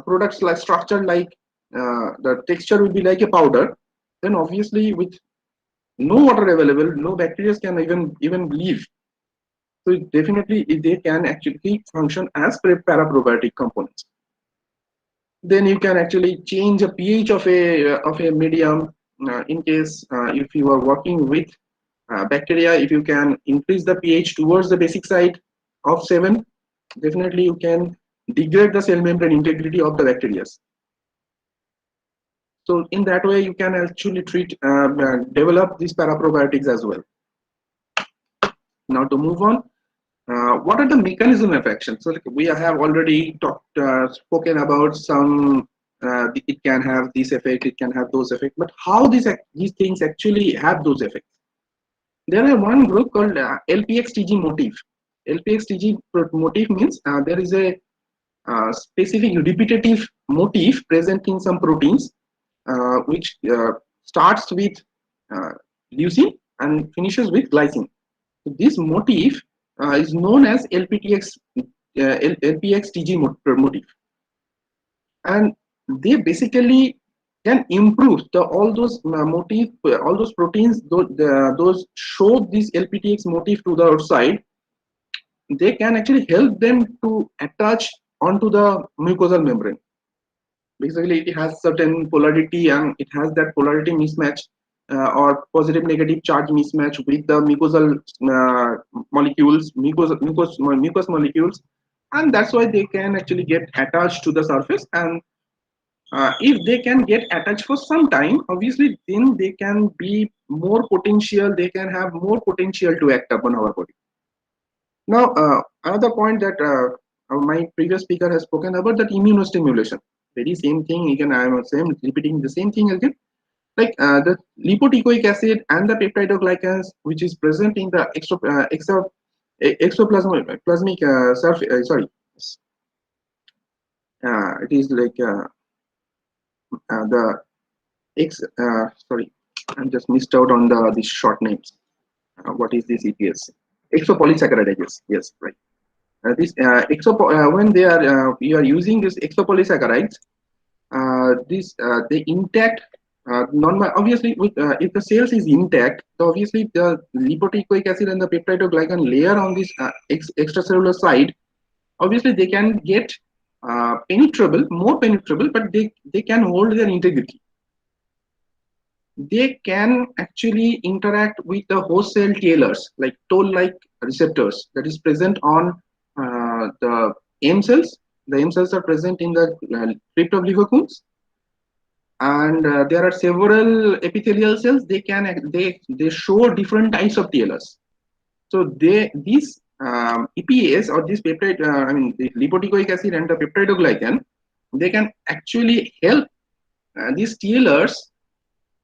products like structure, like the texture will be like a powder. Then obviously with no water available, no bacteria can even live. So definitely they can actually function as paraprobiotic components. Then you can actually change a pH of a medium in case if you are working with bacteria. If you can increase the pH towards the basic side of 7, definitely you can degrade the cell membrane integrity of the bacteria. So in that way you can actually develop these paraprobiotics as well. Now to move on, what are the mechanism of action? So we have already spoken about some. It can have this effect, it can have those effects, but how these things actually have those effects? There are one group called LPX-TG motif. LPX-TG motif means there is a specific repetitive motif present in some proteins, which starts with leucine and finishes with glycine. So this motif is known as LPX-TG motif, and they basically can improve all those motif, all those proteins, those show this LPTX motif to the outside. They can actually help them to attach onto the mucosal membrane. Basically, it has certain polarity and it has that polarity mismatch or positive negative charge mismatch with the mucosal molecules, mucous molecules, and that's why they can actually get attached to the surface. And if they can get attached for some time, obviously then they can be more potential, they can have more potential to act upon our body. Now, another point that my previous speaker has spoken about, that immunostimulation. Very same thing again, I am repeating the same thing again. Like the lipotecoic acid and the peptidoglycans, which is present in the exoplasmic surface, it is like the sorry, I'm just missed out on the short names. What is this EPS? Exopolysaccharide, I guess. Yes, right. This when they are you are using this exopolysaccharides, they intact obviously with if the cells is intact, so obviously the lipotecoic acid and the peptidoglycan layer on this extracellular side, obviously they can get more penetrable, but they can hold their integrity. They can actually interact with the host cell tailors, like toll-like receptors that is present on the M cells. The M cells are present in the crypt of liver cones, and there are several epithelial cells. They show different types of tailors. So these EPAs or this peptide, the lipotecoic acid and the peptidoglycan, they can actually help these tailors.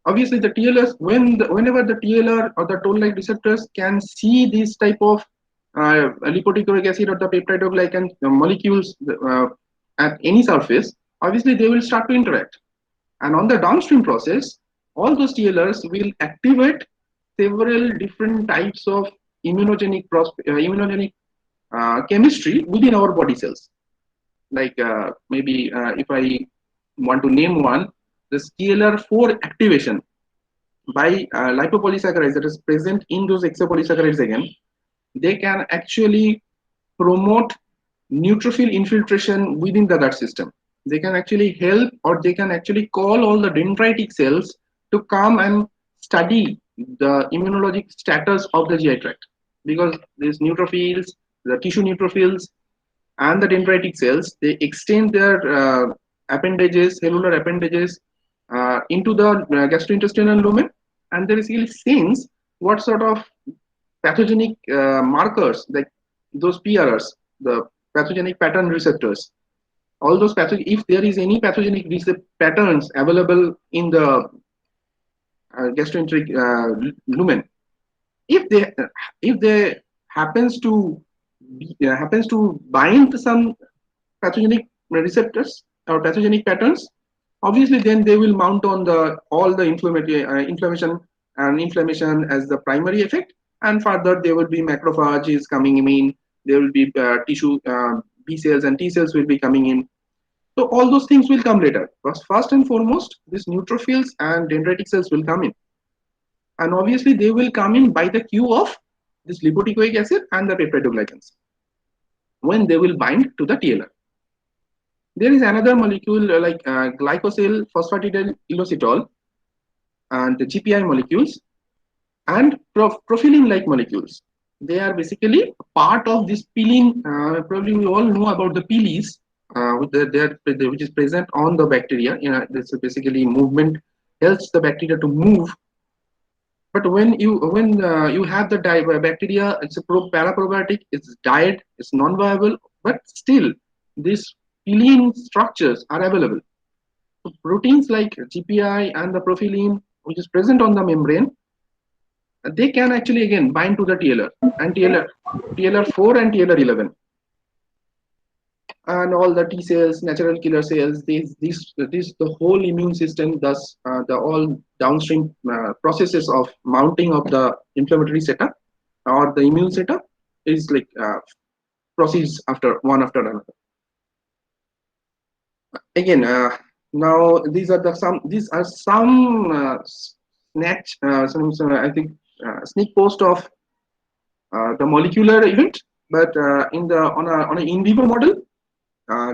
Obviously, the TLRs, whenever the TLR or the toll-like receptors can see this type of lipotecoic acid or the peptidoglycan molecules at any surface, obviously they will start to interact. And on the downstream process, all those TLRs will activate several different types of immunogenic chemistry within our body cells. Like maybe if I want to name one, the TLR4 activation by lipopolysaccharides that is present in those exopolysaccharides again, they can actually promote neutrophil infiltration within the gut system. They can actually help, or they can actually call all the dendritic cells to come and study the immunologic status of the GI tract, because these neutrophils, the tissue neutrophils and the dendritic cells, they extend their appendages, cellular appendages into the gastrointestinal lumen, and they basically sense what sort of pathogenic markers, like those PRRs, the pathogenic pattern receptors, all those if there is any pathogenic patterns available in the gastroenteric lumen, if they happens to bind some pathogenic receptors or pathogenic patterns, obviously then they will mount on all the inflammation as the primary effect, and further there will be macrophages coming in, there will be tissue B cells and T cells will be coming in. So all those things will come later. First and foremost, these neutrophils and dendritic cells will come in, and obviously they will come in by the cue of this lipotecoic acid and the peptidoglycans when they will bind to the TLR. There is another molecule like glycosyl phosphatidylinositol and the GPI molecules and profilin-like molecules. They are basically part of this peeling. Probably we all know about the peelies, which is present on the bacteria. This is basically movement, helps the bacteria to move. But when you have the bacteria, it's a paraprobiotic, it's diet, it's non-viable, but still these peeling structures are available. So proteins like GPI and the profilin, which is present on the membrane, they can actually again bind to the TLR and TLR4 and TLR11. And all the T cells, natural killer cells, the whole immune system, thus the all downstream processes of mounting of the inflammatory setup or the immune setup is like proceeds after one after another. Again, Now these are some snatch some I think sneak post of the molecular event, but in the on an in vivo model,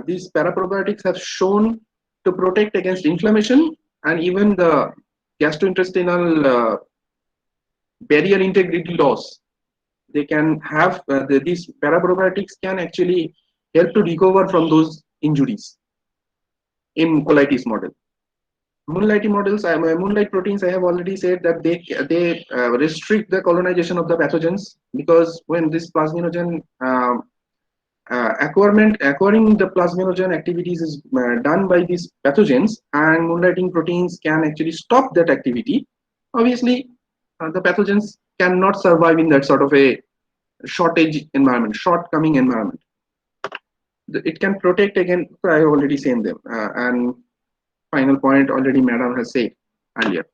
these paraprobiotics have shown to protect against inflammation and even the gastrointestinal barrier integrity loss. They can have these paraprobiotics can actually help to recover from those injuries in colitis model. Moonlight proteins, I have already said that they restrict the colonization of the pathogens, because when this plasminogen acquiring the plasminogen activities is done by these pathogens, and moonlighting proteins can actually stop that activity. Obviously, the pathogens cannot survive in that sort of a shortage environment, shortcoming environment. It can protect again. I already said them, and final point already Madam has said earlier.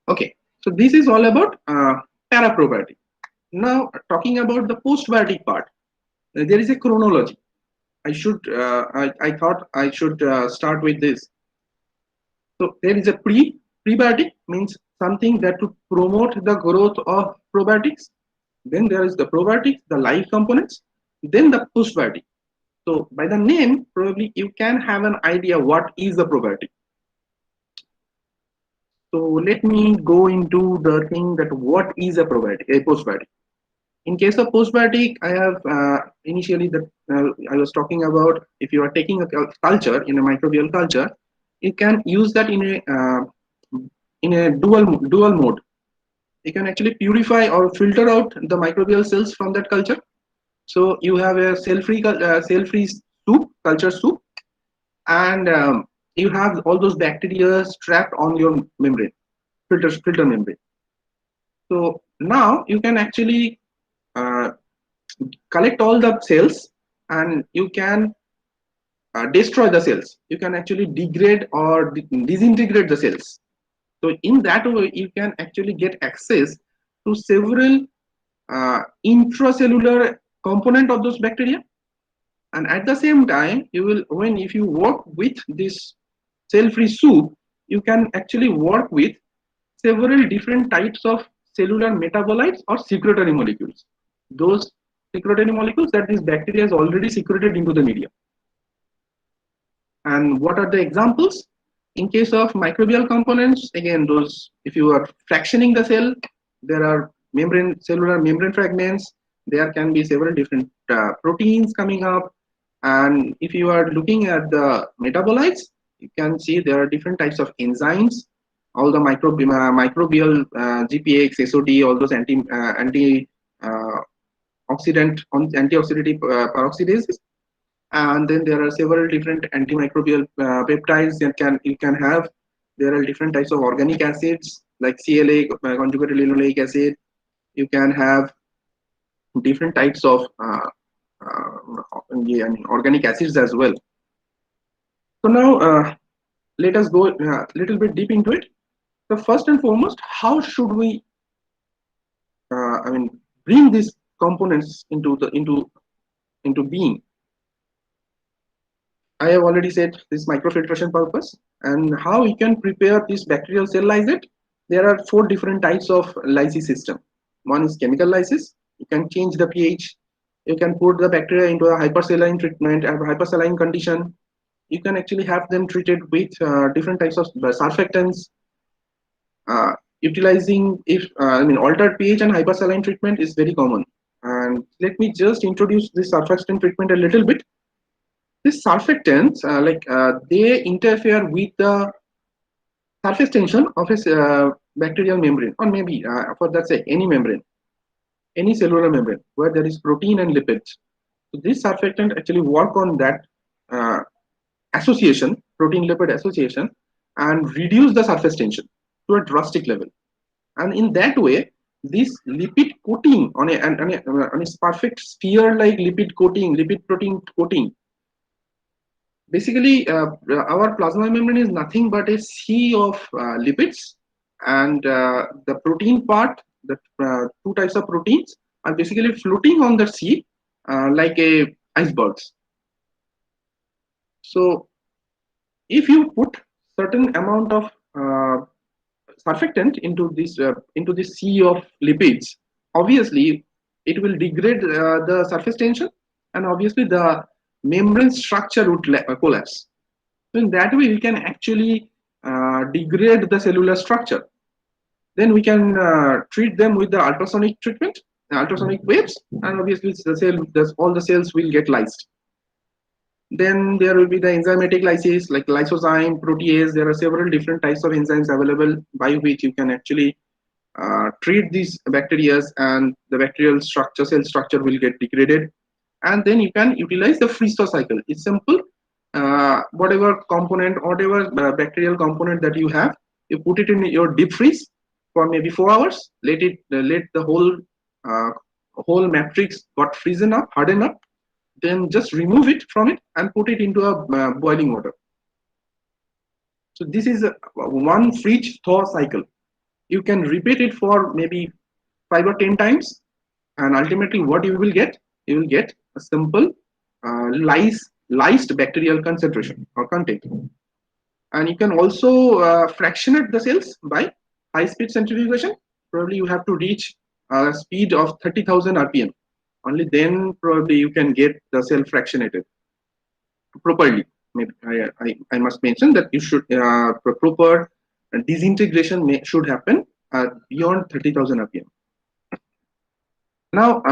Okay, so this is all about paraprobiotic. Now talking about the postbiotic part, there is a chronology. I thought I should start with this. So there is a prebiotic, means something that to promote the growth of probiotics. Then there is the probiotics, the live components, then the postbiotic. So by the name, probably you can have an idea what is the probiotic. So let me go into the thing that what is a probiotic, a postbiotic. In case of postbiotic, I have initially that I was talking about. If you are taking a culture in a microbial culture, you can use that in a dual mode. You can actually purify or filter out the microbial cells from that culture. So you have a cell-free soup, culture soup, and you have all those bacteria trapped on your membrane, filter membrane. So now you can actually uh, collect all the cells, and you can destroy the cells. You can actually degrade or disintegrate the cells. So in that way, you can actually get access to several intracellular component of those bacteria. And at the same time, you will, if you work with this cell-free soup, you can actually work with several different types of cellular metabolites or secretory molecules. Those secretory molecules that this bacteria has already secreted into the media. And what are the examples? In case of microbial components, again, those, if you are fractioning the cell, there are cellular membrane fragments. There can be several different proteins coming up. And if you are looking at the metabolites, you can see there are different types of enzymes. All the microbial GPX, SOD, all those antioxidative peroxidases. And then there are several different antimicrobial peptides that you can have. There are different types of organic acids like CLA, conjugated linoleic acid. You can have different types of organic acids as well. So now let us go a little bit deep into it. So first and foremost, how should we bring these components into being? I have already said this microfiltration purpose, and how we can prepare this bacterial cell lysate. There are 4 different types of lysis system. One is chemical lysis. You can change the pH. You can put the bacteria into a hypersaline treatment, a hypersaline condition. You can actually have them treated with different types of surfactants. Utilizing altered pH and hypersaline treatment is very common. And let me just introduce this surfactant treatment a little bit. These surfactants, they interfere with the surface tension of a bacterial membrane, or maybe for that sake, any membrane, any cellular membrane where there is protein and lipids. So this surfactant actually work on that association, protein-lipid association, and reduce the surface tension to a drastic level. And in that way, this lipid coating on a perfect sphere-like lipid protein coating. Basically, our plasma membrane is nothing but a sea of lipids, and the protein part, the 2 types of proteins, are basically floating on the sea like a icebergs. So if you put certain amount of surfactant into this sea of lipids, obviously it will degrade the surface tension, and obviously the membrane structure would collapse. So in that way, we can actually degrade the cellular structure. Then we can treat them with the ultrasonic treatment, ultrasonic waves, and obviously all the cells will get lysed. Then there will be the enzymatic lysis, like lysozyme, protease. There are several different types of enzymes available by which you can actually treat these bacteria, and the bacterial structure, cell structure will get degraded. And then you can utilize the freeze-thaw cycle. It's simple. Whatever component, whatever bacterial component that you have, you put it in your deep freeze for maybe 4 hours. Let the whole matrix got frozen up, harden up. Then just remove it from it and put it into a boiling water. So this is one freeze thaw cycle. You can repeat it for maybe 5 or 10 times, and ultimately what you will get a simple lysed bacterial concentration or content. And you can also fractionate the cells by high speed centrifugation. Probably you have to reach a speed of 30,000 rpm. Only then probably you can get the cell fractionated properly. Maybe I must mention that you should proper disintegration should happen beyond 30,000 rpm. Now,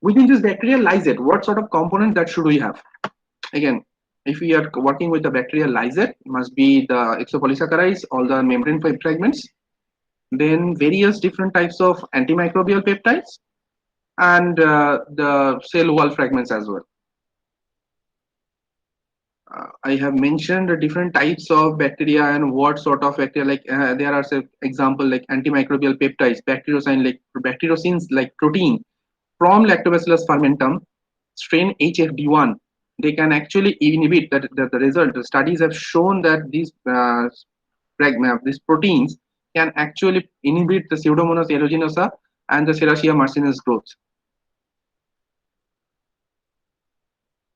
within this bacterial lysate, what sort of component that should we have? Again, if we are working with the bacterial lysate, it must be the exopolysaccharides, all the membrane fragments, then various different types of antimicrobial peptides, and the cell wall fragments as well. I have mentioned the different types of bacteria and what sort of bacteria, like there are some example like antimicrobial peptides, bacteriocins like protein from Lactobacillus fermentum, strain HFD1. They can actually inhibit the result. The studies have shown that these proteins can actually inhibit the Pseudomonas aeruginosa and the Serratia marcinus growth.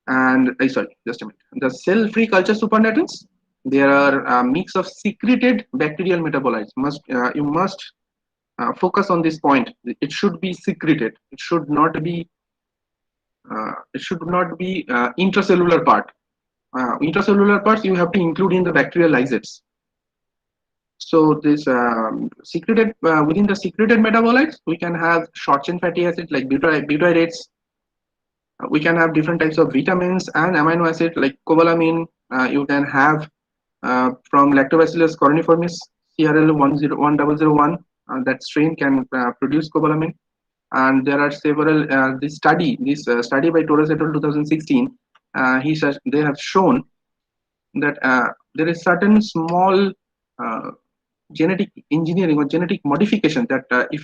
And sorry, just a minute. The cell-free culture supernatants, there are a mix of secreted bacterial metabolites. You must focus on this point. It should be secreted. It should not be intracellular part. Intracellular parts you have to include in the bacterial lysates. So this secreted within the secreted metabolites, we can have short chain fatty acids like butyrates. We can have different types of vitamins and amino acids like cobalamin. You can have from Lactobacillus coroniformis CRL 1001. That strain can produce cobalamin. And there are several. This study by Torres et al. 2016. They have shown that there is certain small genetic engineering or genetic modification that if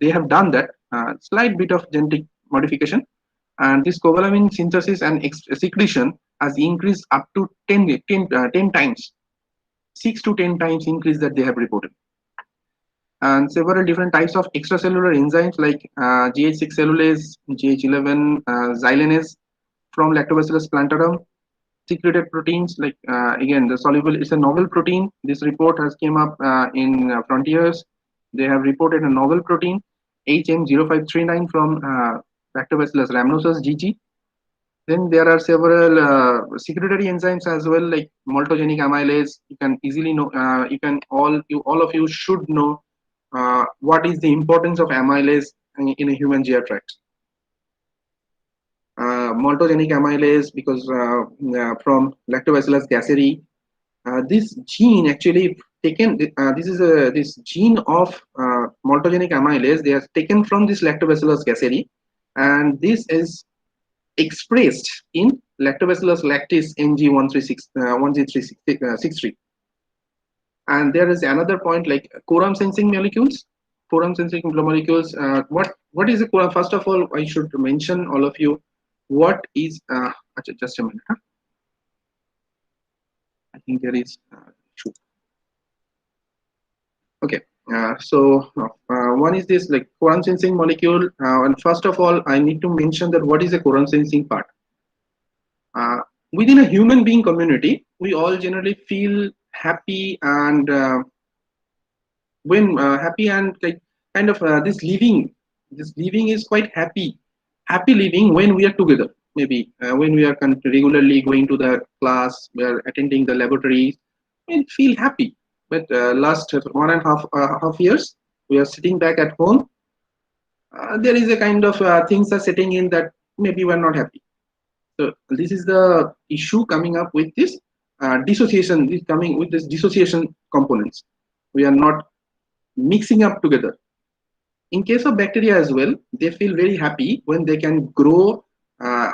they have done that slight bit of genetic modification, and this cobalamin synthesis and secretion has increased up to 10 times, 6 to 10 times increase that they have reported. And several different types of extracellular enzymes like GH6 cellulase, GH11 xylanase from Lactobacillus plantarum, secreted proteins like again the soluble, it's a novel protein. This report has came up in Frontiers. They have reported a novel protein HM0539 from Lactobacillus rhamnosus GG. Then there are several secretory enzymes as well, like maltogenic amylase. You can easily know. All of you should know what is the importance of amylase in a human GI tract. Maltogenic amylase, because from Lactobacillus gasseri, this gene actually taken. This gene of maltogenic amylase. They are taken from this Lactobacillus gasseri, and this is expressed in Lactobacillus lactis NG1G363. And there is another point like quorum sensing molecules. Quorum sensing molecules. What is a quorum? First of all, I should mention all of you what is. Just a minute. Huh? I think there is. Okay. So one is this like quorum sensing molecule, and first of all I need to mention that what is a quorum sensing part. within a human being community, we all generally feel happy and when happy and like kind of this living is quite happy living when we are together. Maybe when we are regularly going to the class, we are attending the laboratories, and feel happy. But last 1.5 years, we are sitting back at home. There is a kind of things are setting in that maybe we're not happy. So this is the issue coming up with this dissociation. This coming with this dissociation components. We are not mixing up together. In case of bacteria as well, they feel very happy when they can grow uh,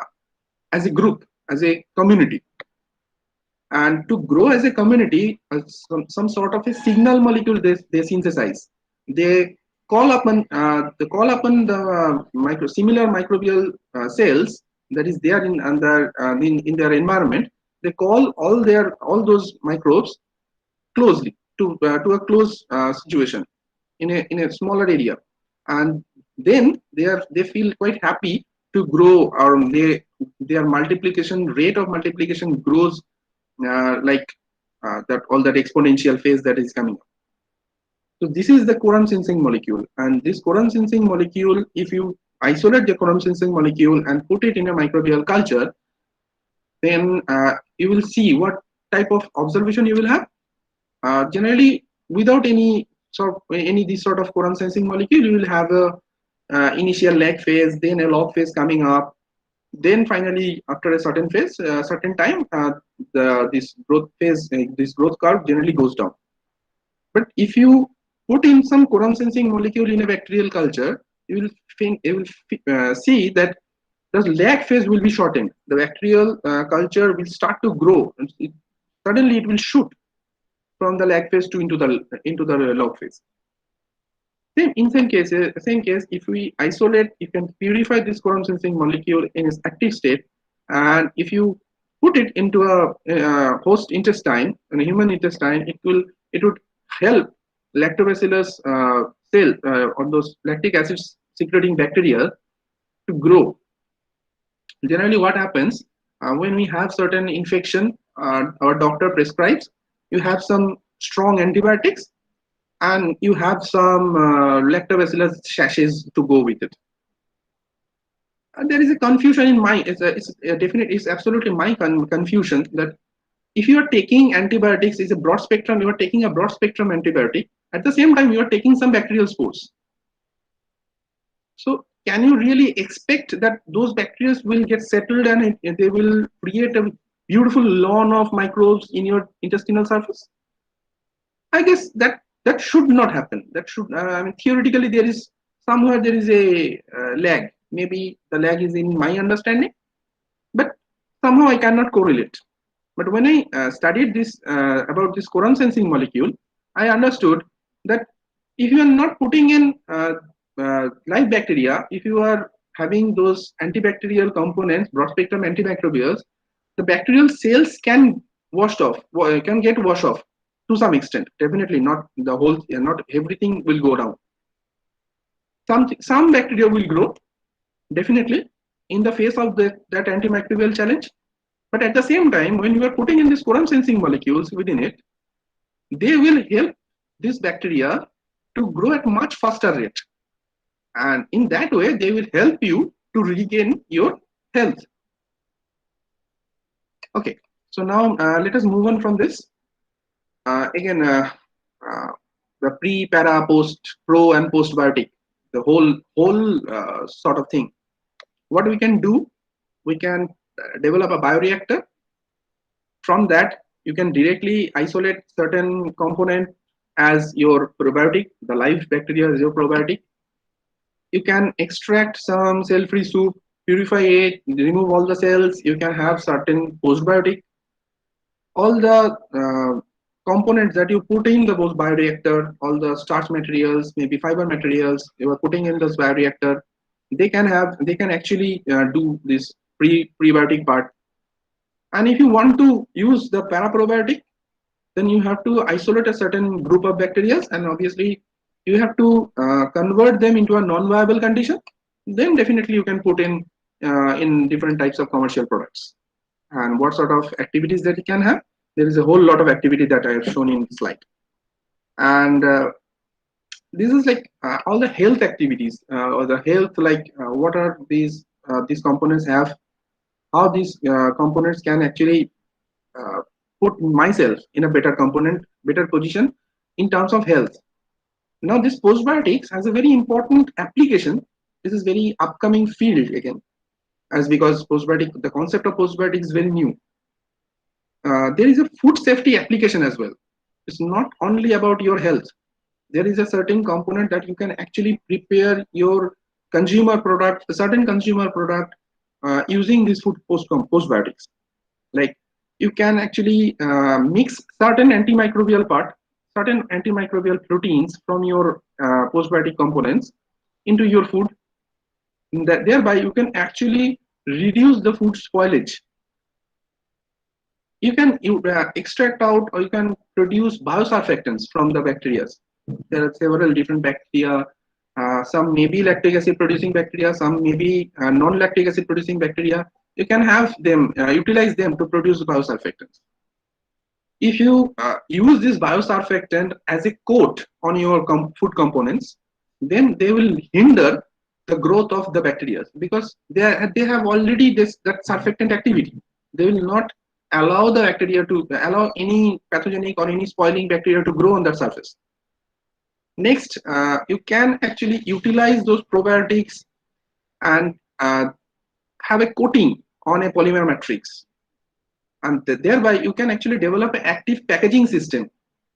as a group, as a community. And to grow as a community, some sort of a signal molecule they synthesize. They call upon the similar microbial cells that is there in their environment. They call all those microbes closely to a close situation in a smaller area, and then they feel quite happy to grow, or their multiplication rate of multiplication grows like that all that exponential phase that is coming up. So this is the quorum sensing molecule, and this quorum sensing molecule, if you isolate the quorum sensing molecule and put it in a microbial culture, then you will see what type of observation you will have. Generally, without any this sort of quorum sensing molecule, you will have a initial lag phase, then a log phase coming up, then finally after a certain phase, certain time, this growth phase, this growth curve generally goes down. But if you put in some quorum sensing molecule in a bacterial culture, you will see that the lag phase will be shortened. The bacterial culture will start to grow, and suddenly it will shoot from the lag phase to into the log phase. Same case, if we isolate, you can purify this quorum sensing molecule in its active state, and if you put it into a host intestine, in a human intestine, it would help lactobacillus cell or those lactic acid secreting bacteria to grow. Generally, what happens when we have certain infection, our doctor prescribes, you have some strong antibiotics and you have some lactobacillus sachets to go with it. And there is a confusion in my, it's absolutely my confusion that if you are taking antibiotics, is a broad spectrum, you are taking a broad spectrum antibiotic, at the same time you are taking some bacterial spores. So can you really expect that those bacteria will get settled and they will create a beautiful lawn of microbes in your intestinal surface? I guess that should not happen. That should, I mean, theoretically there is somewhere there is a lag. Maybe the lag is in my understanding, but somehow I cannot correlate. But when I studied this about this quorum sensing molecule, I understood that if you are not putting in live bacteria, if you are having those antibacterial components, broad spectrum antimicrobials, the bacterial cells can get washed off to some extent. Definitely not the whole, not everything will go down. Some bacteria will grow, definitely, in the face of that antimicrobial challenge. But at the same time, when you are putting in these quorum sensing molecules within it, they will help this bacteria to grow at much faster rate. And in that way, they will help you to regain your health. Okay, so now let us move on from this. Again, the pre, para, post, pro, and postbiotic, the whole sort of thing. What we can do, we can develop a bioreactor. From that, you can directly isolate certain component as your probiotic. The live bacteria is your probiotic. You can extract some cell-free soup, purify it, remove all the cells. You can have certain postbiotic. All the components that you put in the bioreactor, all the starch materials, maybe fiber materials you are putting in this bioreactor, they can actually do this prebiotic part. And if you want to use the paraprobiotic, then you have to isolate a certain group of bacteria, and obviously you have to convert them into a non-viable condition. Then definitely you can put in different types of commercial products. and what sort of activities that it can have. There is a whole lot of activity that I have shown in the slide. And this is like all the health activities or the health, like what are these components have, how these components can actually put myself in a better position in terms of health. Now this postbiotics has a very important application. This is very upcoming field again, as because the concept of postbiotics is very new. There is a food safety application as well. It's not only about your health. There is a certain component that you can actually prepare your consumer product, a certain consumer product, using these postbiotics. Like you can actually mix certain certain antimicrobial proteins from your postbiotic components into your food. Thereby, you can actually reduce the food spoilage. You can extract out, or you can produce biosurfactants from the bacteria. There are several different bacteria. Some may be lactic acid producing bacteria, some may be non-lactic acid producing bacteria. You can have them, utilize them to produce biosurfactants. If you use this biosurfactant as a coat on your food components, then they will hinder the growth of the bacteria, because they have already that surfactant activity. They will not allow the bacteria to allow any pathogenic or any spoiling bacteria to grow on that surface. Next, you can actually utilize those probiotics and have a coating on a polymer matrix, and thereby you can actually develop an active packaging system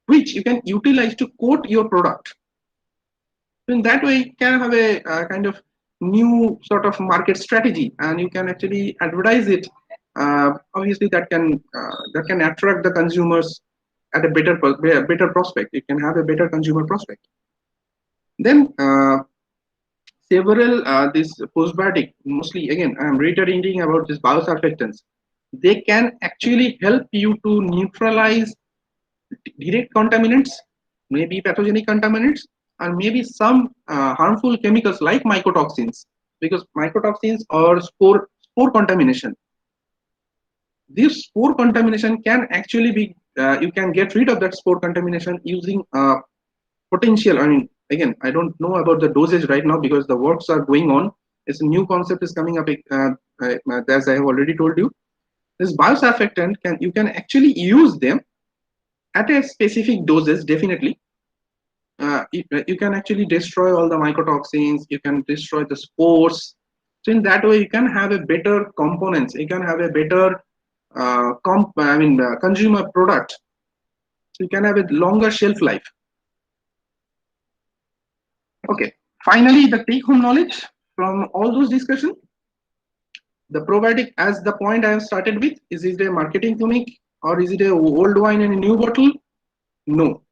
which you can utilize to coat your product. In that way, you can have a kind of new sort of market strategy, and you can actually advertise it. Obviously, that can attract the consumers at a better prospect. You can have a better consumer prospect. Then several this postbiotic, mostly again I am reiterating about this biosurfactants. They can actually help you to neutralize direct contaminants, maybe pathogenic contaminants, or maybe some harmful chemicals like mycotoxins, because mycotoxins or spore contamination. This spore contamination can actually be, you can get rid of that spore contamination using potential. I mean, again, I don't know about the dosage right now because the works are going on. It's a new concept is coming up, as I have already told you. This biosurfactant you can actually use them at a specific doses. Definitely, you can actually destroy all the mycotoxins. You can destroy the spores. So in that way, you can have a better components. You can have a better consumer product. So you can have a longer shelf life. Okay. Finally, the take-home knowledge from all those discussions. The probiotic, as the point I have started with, is it a marketing gimmick or is it a old wine in a new bottle? No,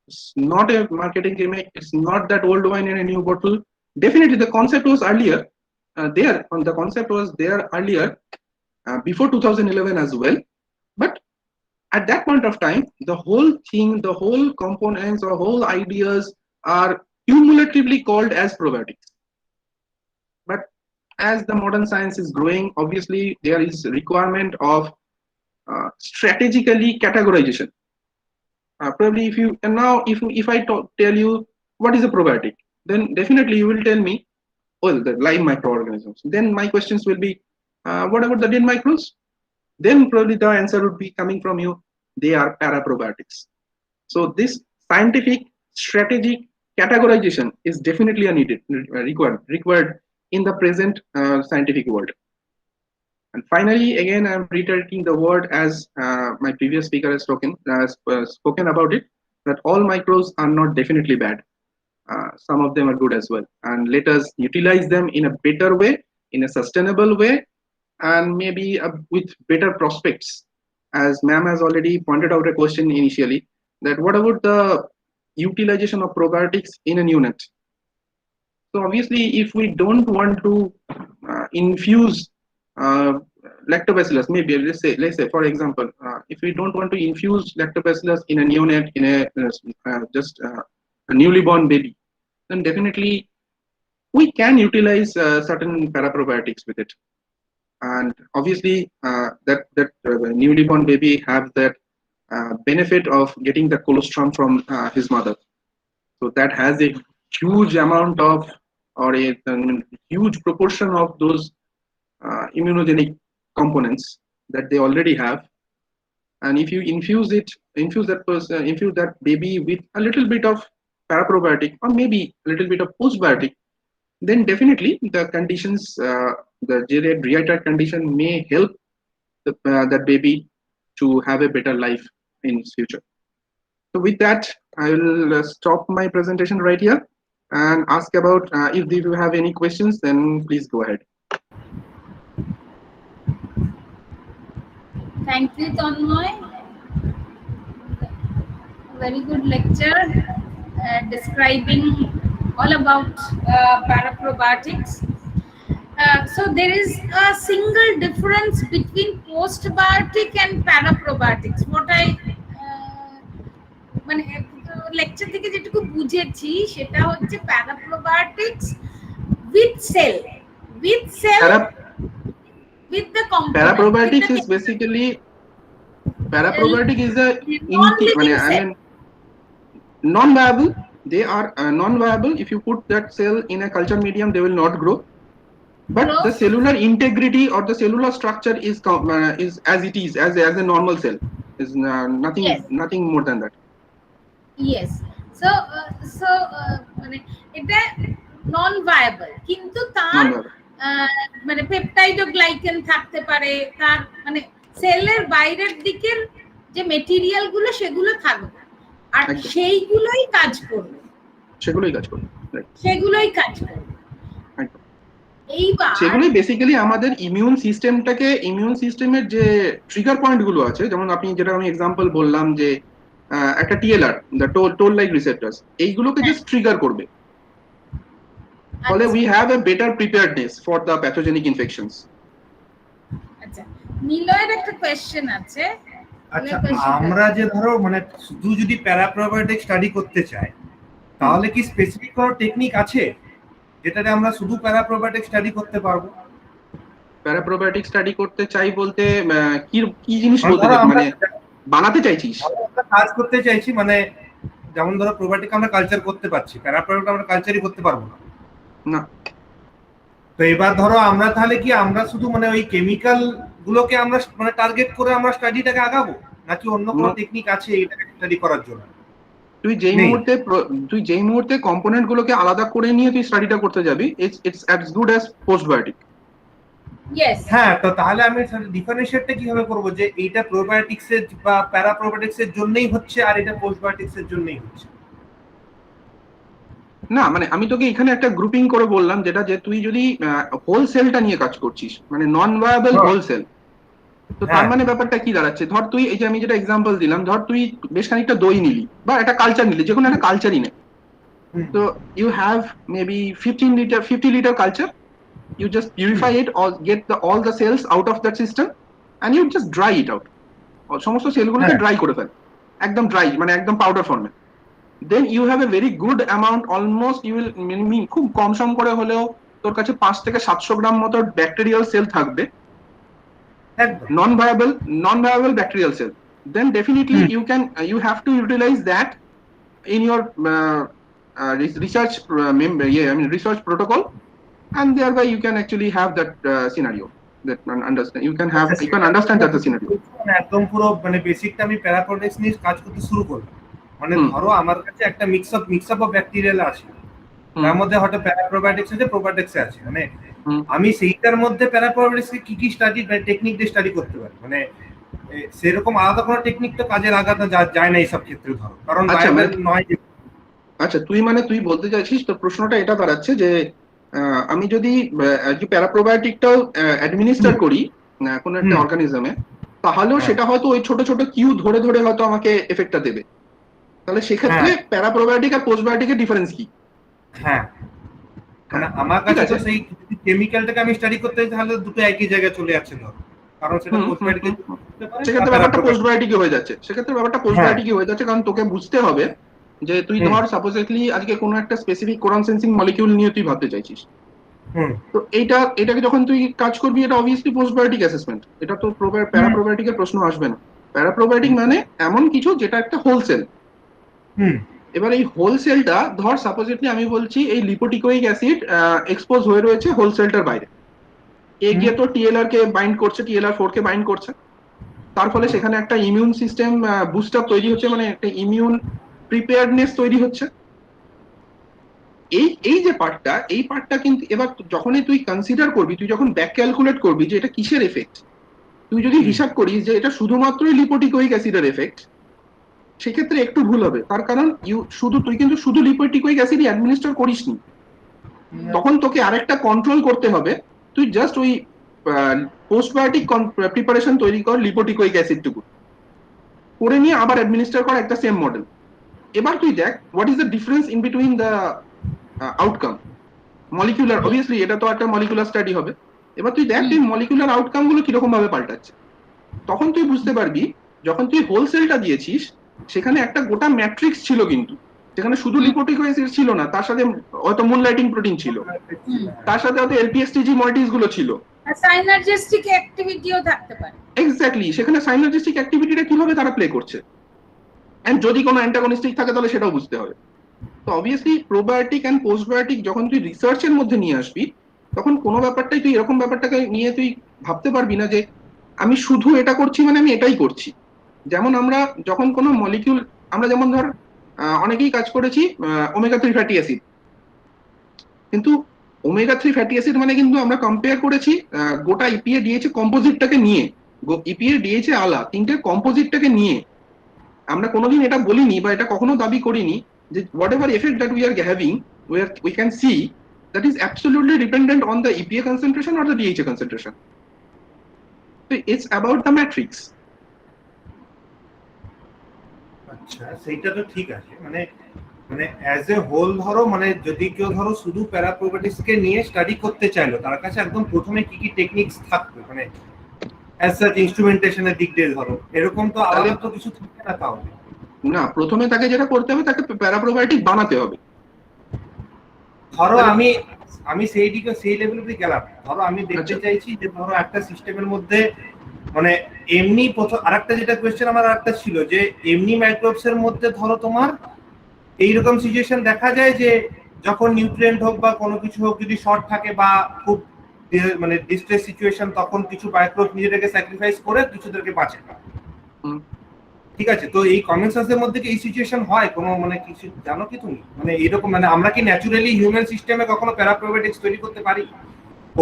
it's not a marketing gimmick. It's not that old wine in a new bottle. Definitely, the concept was earlier The concept was there earlier, before 2011 as well. But at that point of time, the whole thing, the whole components or whole ideas are cumulatively called as probiotics. But as the modern science is growing, obviously there is requirement of strategically categorization. Probably if you, and now if I tell you what is a probiotic, then definitely you will tell me, well, the live microorganisms. Then my questions will be, what about the dead microbes? Then probably the answer would be coming from you, they are paraprobiotics. So this scientific strategic categorization is definitely required in the present scientific world. And finally, again, I'm reiterating the word as my previous speaker has spoken about it, that all microbes are not definitely bad. Some of them are good as well. And let us utilize them in a better way, in a sustainable way, and maybe with better prospects. As ma'am has already pointed out a question initially, that what about the utilization of probiotics in a unit? So obviously, if we don't want to infuse lactobacillus, maybe let's say for example, if we don't want to infuse lactobacillus in a neonate, in a newly born baby, then definitely we can utilize certain paraprobiotics with it. and obviously that newly born baby have that benefit of getting the colostrum from his mother. So that has a huge amount of, or a huge proportion of those immunogenic components that they already have. And if you infuse that baby with a little bit of paraprobiotic or maybe a little bit of postbiotic, then definitely the conditions, the geriatric condition may help that baby to have a better life in its future. So with that, I will stop my presentation right here and ask about if you have any questions, then please go ahead. Thank you, Tanmoy. Very good lecture describing all about paraprobiotics. So there is a single difference between postbiotic and paraprobiotics. What I মানে lecture থেকে যেটুকু বুঝেছি সেটা হচ্ছে paraprobiotics with cell with the component. Paraprobiotics is basically paraprobiotic is a non-viable. They are non-viable. If you put that cell in a culture medium, they will not grow. But the cellular integrity or the cellular structure is as it is, as a normal cell. Is nothing more than that. Yes. So মানে এটা নন viable, কিন্তু তার মানে peptide ও গ্লাইকেন থাকতে পারে, তার মানে সেলের বাইরের দিকের যে মেটেরিয়াল গুলো সেগুলো থাকবে, আর সেইগুলোই কাজ করবে। সেগুলোই বেসিক্যালি আমাদের ইমিউন সিস্টেমের যে ট্রিগার পয়েন্ট গুলো আছে, যেমন আপনি যেটা আমি এক্সাম্পল বললাম যে একটা টিএলআর, দ্য টোল লাইক রিসেপ্টরস, এইগুলোকে জাস্ট ট্রিগার করবে। ফলে we have a better preparedness for the pathogenic infections. আচ্ছা, নিলয়ের একটা কোশ্চেন আছে। আচ্ছা, আমরা যে ধরো মানে শুধু যদি প্যারাপ্রোবায়োটিক স্টাডি করতে চাই, তাহলে কি স্পেসিফিক কোনো টেকনিক আছে যেটাতে আমরা শুধু প্যারাপ্রোবায়োটিক স্টাডি করতে পারবো? প্যারাপ্রোবায়োটিক স্টাডি করতে চাই বলতে কি জিনিস বলতে চাই, মানে বানাতে চাইছিস? আমরা কাজ করতে চাইছি, মানে যেমন ধরো প্রোবায়োটিক আমরা কালচার করতে পারছি, প্যারাপ্রোবায়োটিক আমরা কালচারই করতে পারবো না। না। তো এবার ধরো আমরা তাহলে কি আমরা শুধু মানে ওই কেমিক্যাল গুলোকে আমরা মানে টার্গেট করে আমরা স্টাডিটাকে আগাবো, নাকি অন্য কোনো টেকনিক আছে এটাকে স্টাডি করার জন্য? তুই যেই মুহূর্তে কম্পোনেন্ট গুলোকে আলাদা করে নিয়ে তুই স্টাডিটা করতে যাবি, it's as good as postbiotic. Yes. হ্যাঁ, তো তাহলে আমি ডিফারেন্সিয়েটটা কিভাবে করব যে এইটা প্রোবায়োটিক্স এর বা প্যারাপ্রোবায়োটিক্স এর জন্যই হচ্ছে আর এটা পোস্টবায়োটিক্স এর জন্যই হচ্ছে? না, মানে আমি তোকে এখানে একটা গ্রুপিং করে বললাম, যেটা যে তুই যদি হোল সেলটা নিয়ে কাজ করছিস, মানে নন ভায়াবল হোল সেল, তো তার মানে ব্যাপারটা কি দাঁড়াচ্ছে, ধর তুই এই যে আমি যেটা এক্সাম্পল দিলাম, ধর তুই বেশ খানিকটা দই নিলি বা একটা কালচার নিলি, যে কোনো একটা কালচারই নে, তো you have maybe 50 liter culture, you just purify it or get all the cells out of that system and you just dry it out, সমস্ত সেলগুলোকে ড্রাই করে ফেল, একদম ড্রাই, মানে একদম পাউডার ফর্মে। then you have a very good amount, almost you will খুব কম সম করে হলেও তোর কাছে 5 থেকে 700 গ্রাম মতো ব্যাকটেরিয়াল সেল থাকবে, non viable bacterial cell. Then definitely you have to utilize that in your research protocol, and thereby you can actually have that scenario that understand you can understand that the scenario একদম পুরো মানে বেসিকটা আমি প্যারাপ্রোবায়োটিক্স নিয়ে কাজ করতে শুরু করলাম, মানে ধরো আমার কাছে একটা মিক্স আপ অফ ব্যাকটেরিয়াল আছে, তার মধ্যে হয়তো প্যারাপ্রোবায়োটিক্স আছে, প্রোবায়োটিক্স আছে, মানে আমি সেইটার মধ্যে প্যারাপ্রোবায়োটিক্স কি স্টাডি টেকনিক দিয়ে স্টাডি করতে পারি, মানে সেরকম আলাদা কোনো টেকনিক তো কাজে লাগানো যায় না এইসব ক্ষেত্রে, ধরো কারণ নয়। আচ্ছা, তুই বলতে চাইছিস, তো প্রশ্নটা এটা দাঁড়াচ্ছে যে আমি যদি প্যারাপ্রোবায়োটিকটাও অ্যাডমিনিস্টার করি কোনো একটা অর্গানিজমে, তাহলেও সেটা হয়তো ওই ছোট ছোট কিউ ধরে ধরে হয়তো আমাকে এফেক্টটা দেবে, তাহলে সেক্ষেত্রে প্যারাপ্রোবায়োটিক আর পোস্টবায়োটিকের ডিফারেন্স কি? হ্যাঁ, মানে আমার কাছে তো সেই কেমিক্যালটাকে আমি স্টাডি করতে তাহলে দুটো একই জায়গায় চলে যাচ্ছে, ধর কারণ সেটা পোস্টবায়োটিক, সেক্ষেত্রে ব্যাপারটা পোস্টবায়োটিকই হয়ে যাচ্ছে, কারণ তোকে বুঝতে হবে যে তুই ধর সাপোজেটলি আজকে কোনো একটা স্পেসিফিক কোরআন সেন্সিং মলিকিউল নিয়ে তুই ভাবতে চাইছিস, তো এটাকে যখন তুই কাজ করবি, এটা অবভিয়াসলি পোস্টবায়োটিক অ্যাসেসমেন্ট, এটা তো প্যারাপ্রোবায়োটিকের প্রশ্ন আসবে না। প্যারাপ্রোবায়োটিক মানে এমন কিছু যেটা একটা হোলসেল। এবার এই হোলসেলটা ধর সাপোজিটলি আমি বলছি এই লিপোটিকোইক অ্যাসিড এক্সপোজ হয়ে রয়েছে হোলসেলটার বাইরে, গিয়ে তো টিএলআর কে বাইন্ড করছে, টিএলআর4 কে বাইন্ড করছে, তার ফলে সেখানে একটা ইমিউন সিস্টেম বুস্ট আপ তৈরি হচ্ছে, মানে একটা ইমিউন প্রিপেয়ারনেস তৈরি হচ্ছে। এই যে পার্টটা, এই পার্টটা কিন্তু এবার যখনই তুই কনসিডার করবি, তুই যখন ব্যাক ক্যালকুলেট করবি যে এটা কিসের এফেক্ট, তুই যদি হিসাব করিস যে এটা শুধুমাত্রই লিপোটিকোইক অ্যাসিডের এফেক্ট, সেক্ষেত্রে একটু ভুল হবে। তার কারণ তুই কিন্তু শুধু লিপোটিকোইক অ্যাসিড অ্যাডমিনিস্টার করিসনি, তখন তোকে আরেকটা কন্ট্রোল করতে হবে। তুই জাস্ট ওই পোস্টবায়োটিক প্রিপারেশন তৈরি কর লিপোটিকোইক অ্যাসিডটুকু করে নিয়ে আবার অ্যাডমিনিস্টার কর একটা সেম মডেল। এবার তুই দেখ what is the difference in between the outcome molecular, obviously এটা তো একটা মলিকুলার স্টাডি হবে। এবার তুই দেখ এই মলিকুলার আউটকাম গুলো কিরকম ভাবে পাল্টাচ্ছে, তখন তুই বুঝতে পারবি। যখন তুই হোলসেলটা দিয়েছিস সেখানে একটা গোটা ম্যাট্রিক্স ছিল, কিন্তু সেখানে শুধু লিপোটিকোইক অ্যাসিড ছিল না, তার সাথে হয়তো মুনলাইটিং প্রোটিন ছিল, তার সাথে হয়তো এলপিএসটিজি মলিটিস গুলো ছিল, সাইনার্জিস্টিক অ্যাক্টিভিটিও থাকতে পারে। এক্স্যাক্টলি, সেখানে সাইনার্জিস্টিক অ্যাক্টিভিটিটা কিভাবে তারা প্লে করছে, এন্ড যদি কোনো অ্যান্টাগনিস্টিক থাকে তাহলে সেটাও বুঝতে হবে। তো অবভিয়াসলি প্রোবায়োটিক এন্ড পোস্টবায়োটিক যখন তুই রিসার্চের মধ্যে নিয়ে আসবি, তখন কোনো ব্যাপারটাই তুই এরকম ব্যাপারটাকে নিয়ে তুই ভাবতে পারবি না যে আমি শুধু এটা করছি মানে আমি এটাই করছি। যেমন আমরা যখন কোনো মলিকিউল, আমরা যেমন ধর অনেকেই কাজ করেছি ওমেগা 3 ফ্যাটি অ্যাসিড, কিন্তু ওমেগা 3 ফ্যাটি অ্যাসিড মানে কিন্তু আমরা কম্পেয়ার করেছি গোটা ইপিএ ডিএইচ কম্পোজিটটাকে নিয়ে, ইপিএ ডিএইচ আলা তিনটে কম্পোজিটটাকে নিয়ে। আমরা কোনোদিন এটা বলিনি বা এটা কখনো দাবি করিনি যে whatever effect that we are having, we can see that is absolutely dependent on the EPA concentration or the DHA concentration. So it's about the matrix. আচ্ছা, সেইটা তো ঠিক আছে, মানে অ্যাজ এ হোল ধরো, মানে যদি কেউ ধরো শুধু প্যারাপ্রোবায়োটিক্স কে নিয়ে স্টাডি করতে চাইলো, তার কাছে একদম প্রথমে কি কি টেকনিক্স থাকবে, মানে অ্যাজ সাচ ইনস্ট্রুমেন্টেশনের দিক দিয়ে ধরো এরকম তো আলাদা তো কিছু থাকবে না? তাহলে না, প্রথমে তাকে যেটা করতে হবে তাকে প্যারাপ্রোবায়োটিক বানাতে হবে। ধরো আমি সেই দিকে সেই লেভেলে গেলাম, ধরো আমি দেখতে চাইছি যে ধরো একটা সিস্টেমের মধ্যে মানে এমনি প্রথম আরেকটা যেটা কোয়েশ্চেন আমার আরেকটা ছিল যে এমনি মাইক্রোবস এর মধ্যে ধরো তোমার এইরকম সিচুয়েশন দেখা যায় যে যখন নিউট্রিয়েন্ট হোক বা কোনো কিছু হোক যদি শর্ট থাকে বা খুব মানে ডিস্ট্রেস সিচুয়েশন, তখন কিছু মাইক্রোব নিজেদেরকে স্যাক্রিফাইস করে কিছুদেরকে বাঁচে। ঠিক আছে, তো এই কমন সেন্সের মধ্যে কি এই সিচুয়েশন হয় কোনো, মানে কিছু জানো কি তুমি, মানে এরকম, মানে আমরা কি ন্যাচুরালি হিউম্যান সিস্টেমে কখনো প্যারাপ্রোবায়োটিক্স তৈরি করতে পারি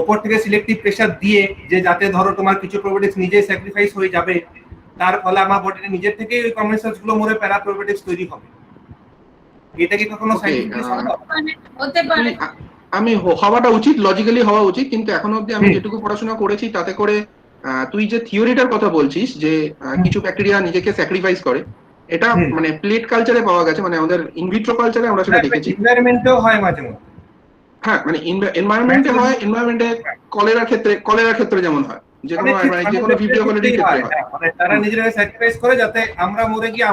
উপর থেকে সিলেক্টিভ প্রেসার দিয়ে, যে যাতে ধরো তোমার কিছু প্রোবায়োটিক্স নিজেই স্যাক্রিফাইস হয়ে যাবে, তার ফলে আমার বডিতে নিজের থেকেই ওই কমন সেন্স গুলো মরে প্যারাপ্রোবায়োটিক্স তৈরি হবে? এটা কি কখনো সাইন্টিফিক্যালি সম্ভব? হতে পারে, আমি হওয়াটা উচিত, লজিক্যালি হওয়া উচিত, কিন্তু এখনো অবধি আমি যেটুকু পড়াশোনা করেছি তাতে করে তুই যে থিওরিটার কথা বলছিস যে কিছু ব্যাকটেরিয়া নিজেকে স্যাক্রিফাইস করে, এটা মানে প্লেট কালচারে পাওয়া গেছে, মানে আমাদের ইনভিট্রো কালচারে আমরা সেটা দেখেছি। এনভায়রনমেন্টেও হয় মাঝে মধ্যে। হ্যাঁ, মানে এনভায়রনমেন্টে হয়, এনভায়রনমেন্টে কলেরার ক্ষেত্রে যেমন হয়, যে কোনো ভিডিও কোয়ালিটির ক্ষেত্রে হয়, মানে তারা নিজেরা স্যাক্রিফাইস করে যাতে আমরা মরে গিয়ে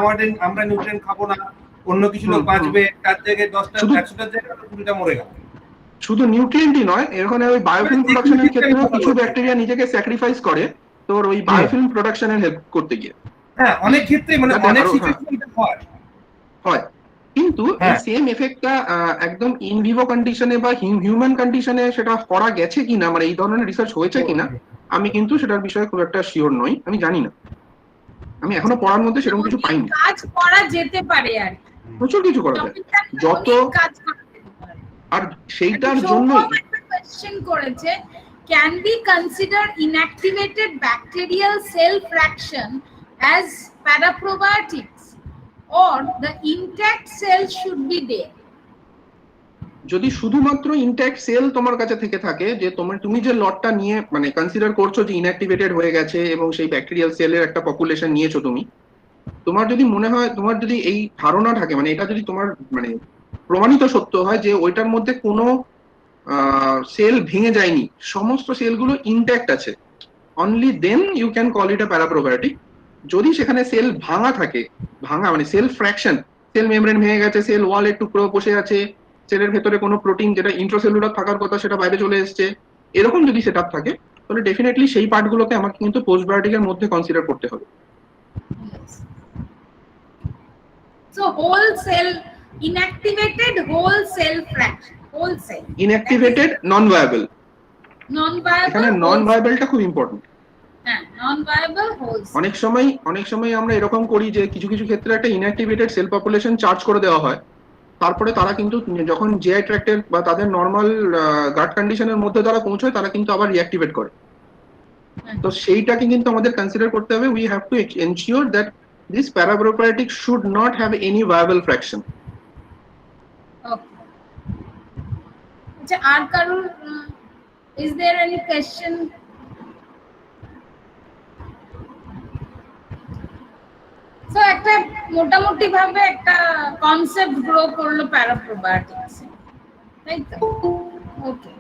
আমরা নিউট্রিয়েন্ট খাবো না, অন্য কিছু লোক বাঁচবে, তার জায়গায় 10টা 100টার জায়গায় 20টা মরে গেল। শুধু নিউট্রিয়েন্টই নয়, এরকম ওই বায়োফিল্ম প্রোডাকশনের ক্ষেত্রেও কিছু ব্যাকটেরিয়া নিজেকে স্যাক্রিফাইস করে তোর ওই বায়োফিল্ম প্রোডাকশনের হেল্প করতে গিয়ে। হ্যাঁ, অনেক ক্ষেত্রে, মানে অনেক সিচুয়েশনে হয়, কিন্তু এই সেম এফেক্টটা একদম ইন ভিভো কন্ডিশনে বা হিউম্যান কন্ডিশনে সেটা করা গেছে কিনা, মানে এই ধরনের রিসার্চ হয়েছে কিনা, আমি কিন্তু সেটার বিষয়ে খুব একটা শিওর নই, আমি জানি না, আমি এখনো পড়ার মধ্যে সেরকম কিছু পাইনি। কাজ করা যেতে পারে আর প্রচুর কিছু করা যায়, যত কাজ করা যেতে পারে। আর সেইটার জন্য কোয়েশ্চেন করেছে, can we consider inactivated bacterial cell fraction as paraprobiotics or the intact cell should be there? যদি শুধুমাত্র ইনট্যাক্ট সেল তোমার কাছে থেকে থাকে, যে তুমি যে লটটা নিয়ে মানে কনসিডার করছো যে ইনঅ্যাক্টিভেটেড হয়ে গেছে এবং সেই ব্যাকটেরিয়াল সেলের একটা পপুলেশন নিয়েছো তুমি, তোমার যদি মনে হয়, তোমার যদি এই ধারণা থাকে, মানে এটা যদি তোমার মানে প্রমাণিত সত্য হয় যে ওইটার মধ্যে কোনো সেল ভেঙে যায়নি, সমস্ত সেলগুলো ইনট্যাক্ট আছে, only then you can call it a paraprobiotic. যদি সেখানে সেল ভাঙা থাকে, ভাঙা মানে সেল ফ্র্যাকশন, সেল মেমব্রেন ভেঙে গেছে, সেল ওয়ালের টুকরো বসে আছে, সেলের ভেতরে কোনো প্রোটিন যেটা ইন্ট্রাসেলুলার থাকার কথা সেটা বাইরে চলে এসছে, এরকম যদি সেটআপ থাকে তাহলে ডেফিনেটলি সেই পার্টগুলোকে আমাকে কিন্তু পোস্টবায়োটিকের মধ্যে কনসিডার করতে হবে। So whole cell, inactivated whole cell fraction, whole cell. Inactivated non viable, Non-viable এখানে নন whole cell. ভায়াবলটা খুব ইম্পর্টেন্ট। হ্যাঁ, non-viable whole cell. অনেক সময় আমরা এরকম করি যে কিছু কিছু ক্ষেত্রে একটা ইনঅ্যাক্টিভেটেড সেল পপুলেশন চার্জ করে দেওয়া হয়, তারপরে তারা কিন্তু যখন জিআই ট্র্যাক্টের বা তাদের নর্মাল গাট কন্ডিশনের মধ্যে তারা পৌঁছয় তারা কিন্তু আবার রিঅ্যাক্টিভেট করে। তো সেইটাকে কিন্তু আমাদের কনসিডার করতে হবে। We have to ensure that this paraprobiotic should not have any viable fraction. Okay. আচ্ছা, আর কারোর is there any question? So একটা মোটামুটি ভাবে একটা কনসেপ্ট গ্রো করলো প্যারাপ্রোবায়োটিক্স, তাই তো? Okay,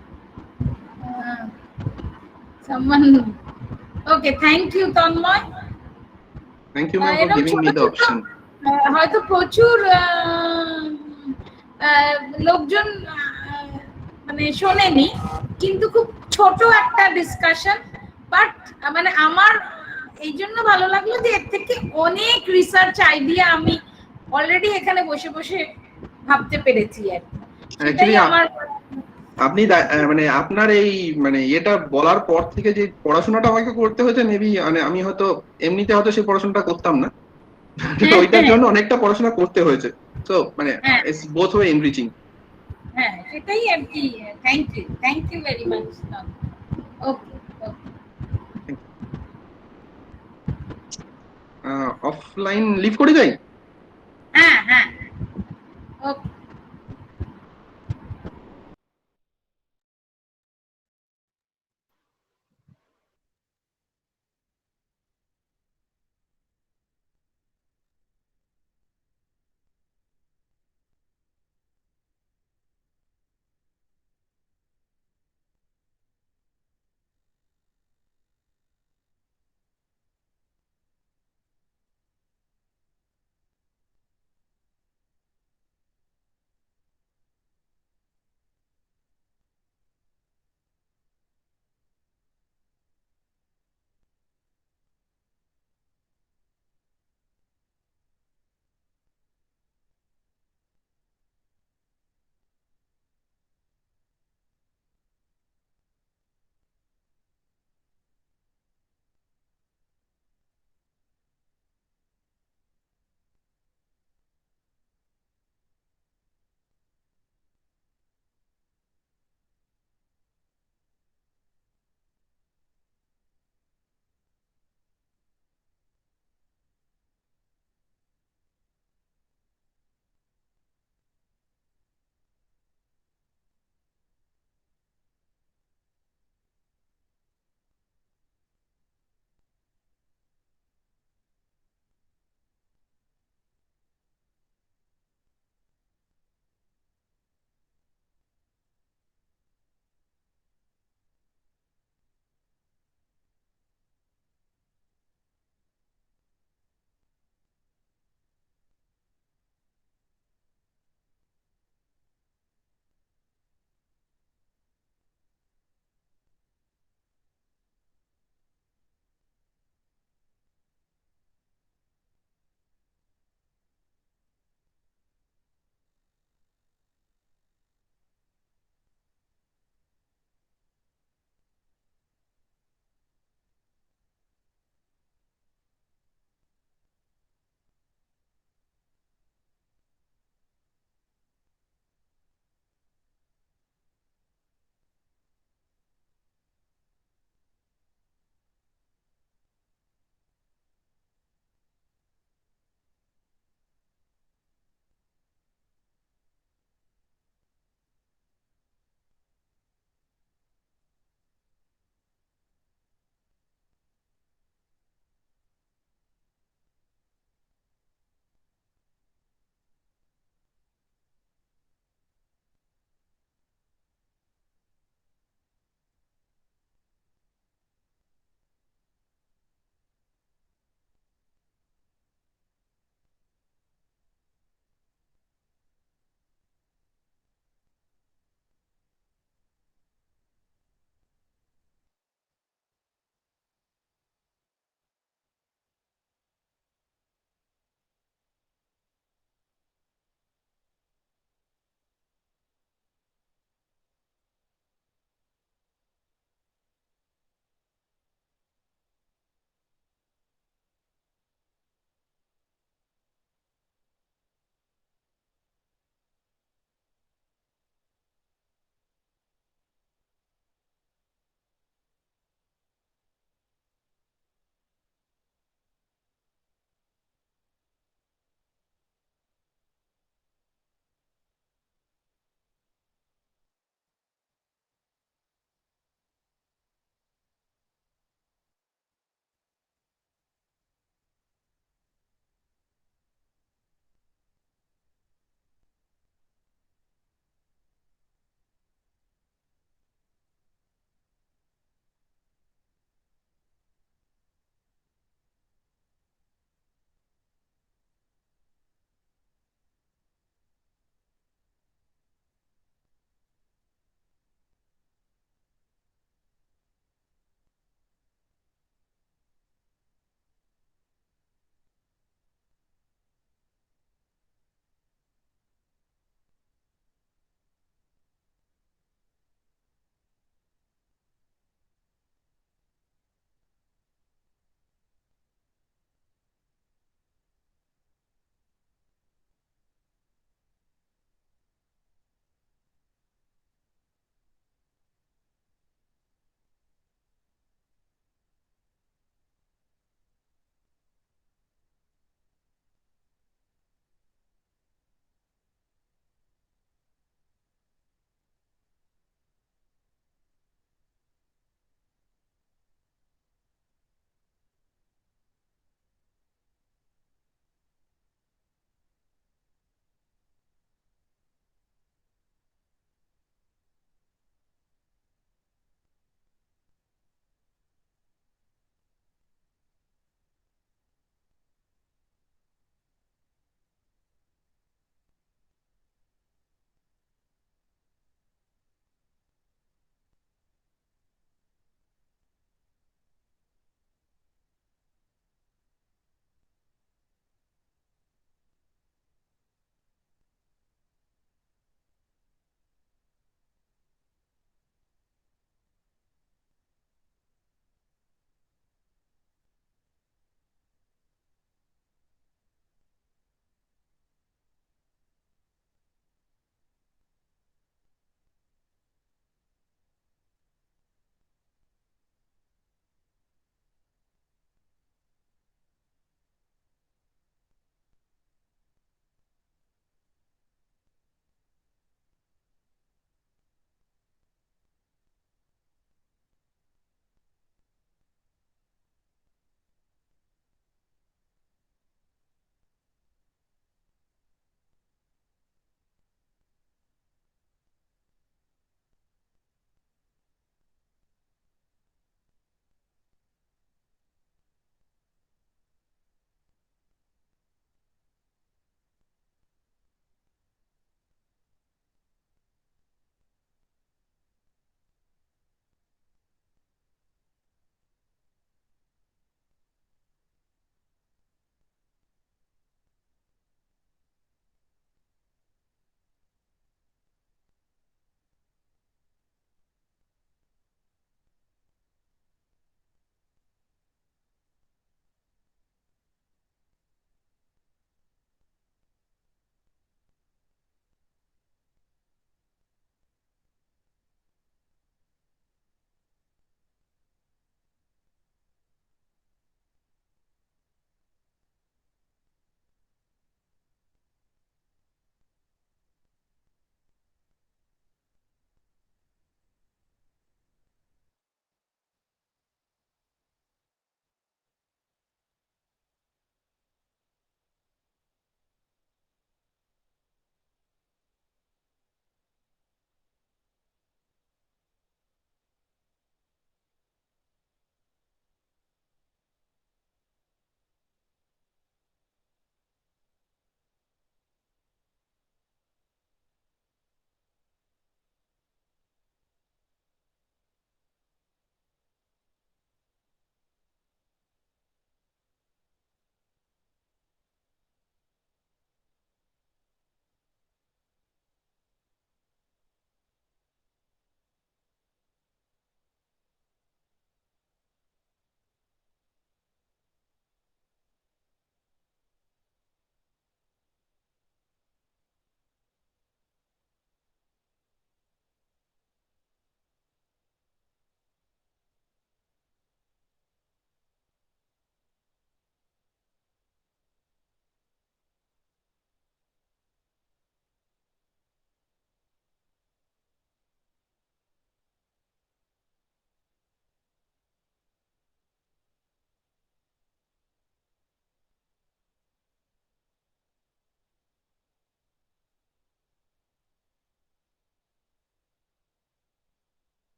someone, okay, thank you Tanmoy. Thank you ma'am for এরকম গিভিং মি দ্য অপশন। হয়তো প্রচুর লোকজন মানে শোনেনি, কিন্তু খুব ছোট একটা ডিসকাশন, বাট মানে আমার এই জন্য ভালো লাগলো যে এর থেকে অনেক রিসার্চ আইডিয়া আমি অলরেডি এখানে বসে বসে ভাবতে পেরেছি আর কি। সেটাই আমার, আপনি মানে আপনার এই মানে এটা বলার পর থেকে যে পড়াশোনাটা আমাকে করতে হয়েছে, মেবি মানে আমি হয়তো এমনিতে হয়তো সেই পড়াশোনাটা করতাম না, ওইটার জন্য অনেকটা পড়াশোনা করতে হয়েছে। সো মানে ইটস বোথ ওয়ে এনরিচিং। হ্যাঁ, সেটাই আর কি। Thank you very much. Okay, offline leave করে যাই। হ্যাঁ, ওকে।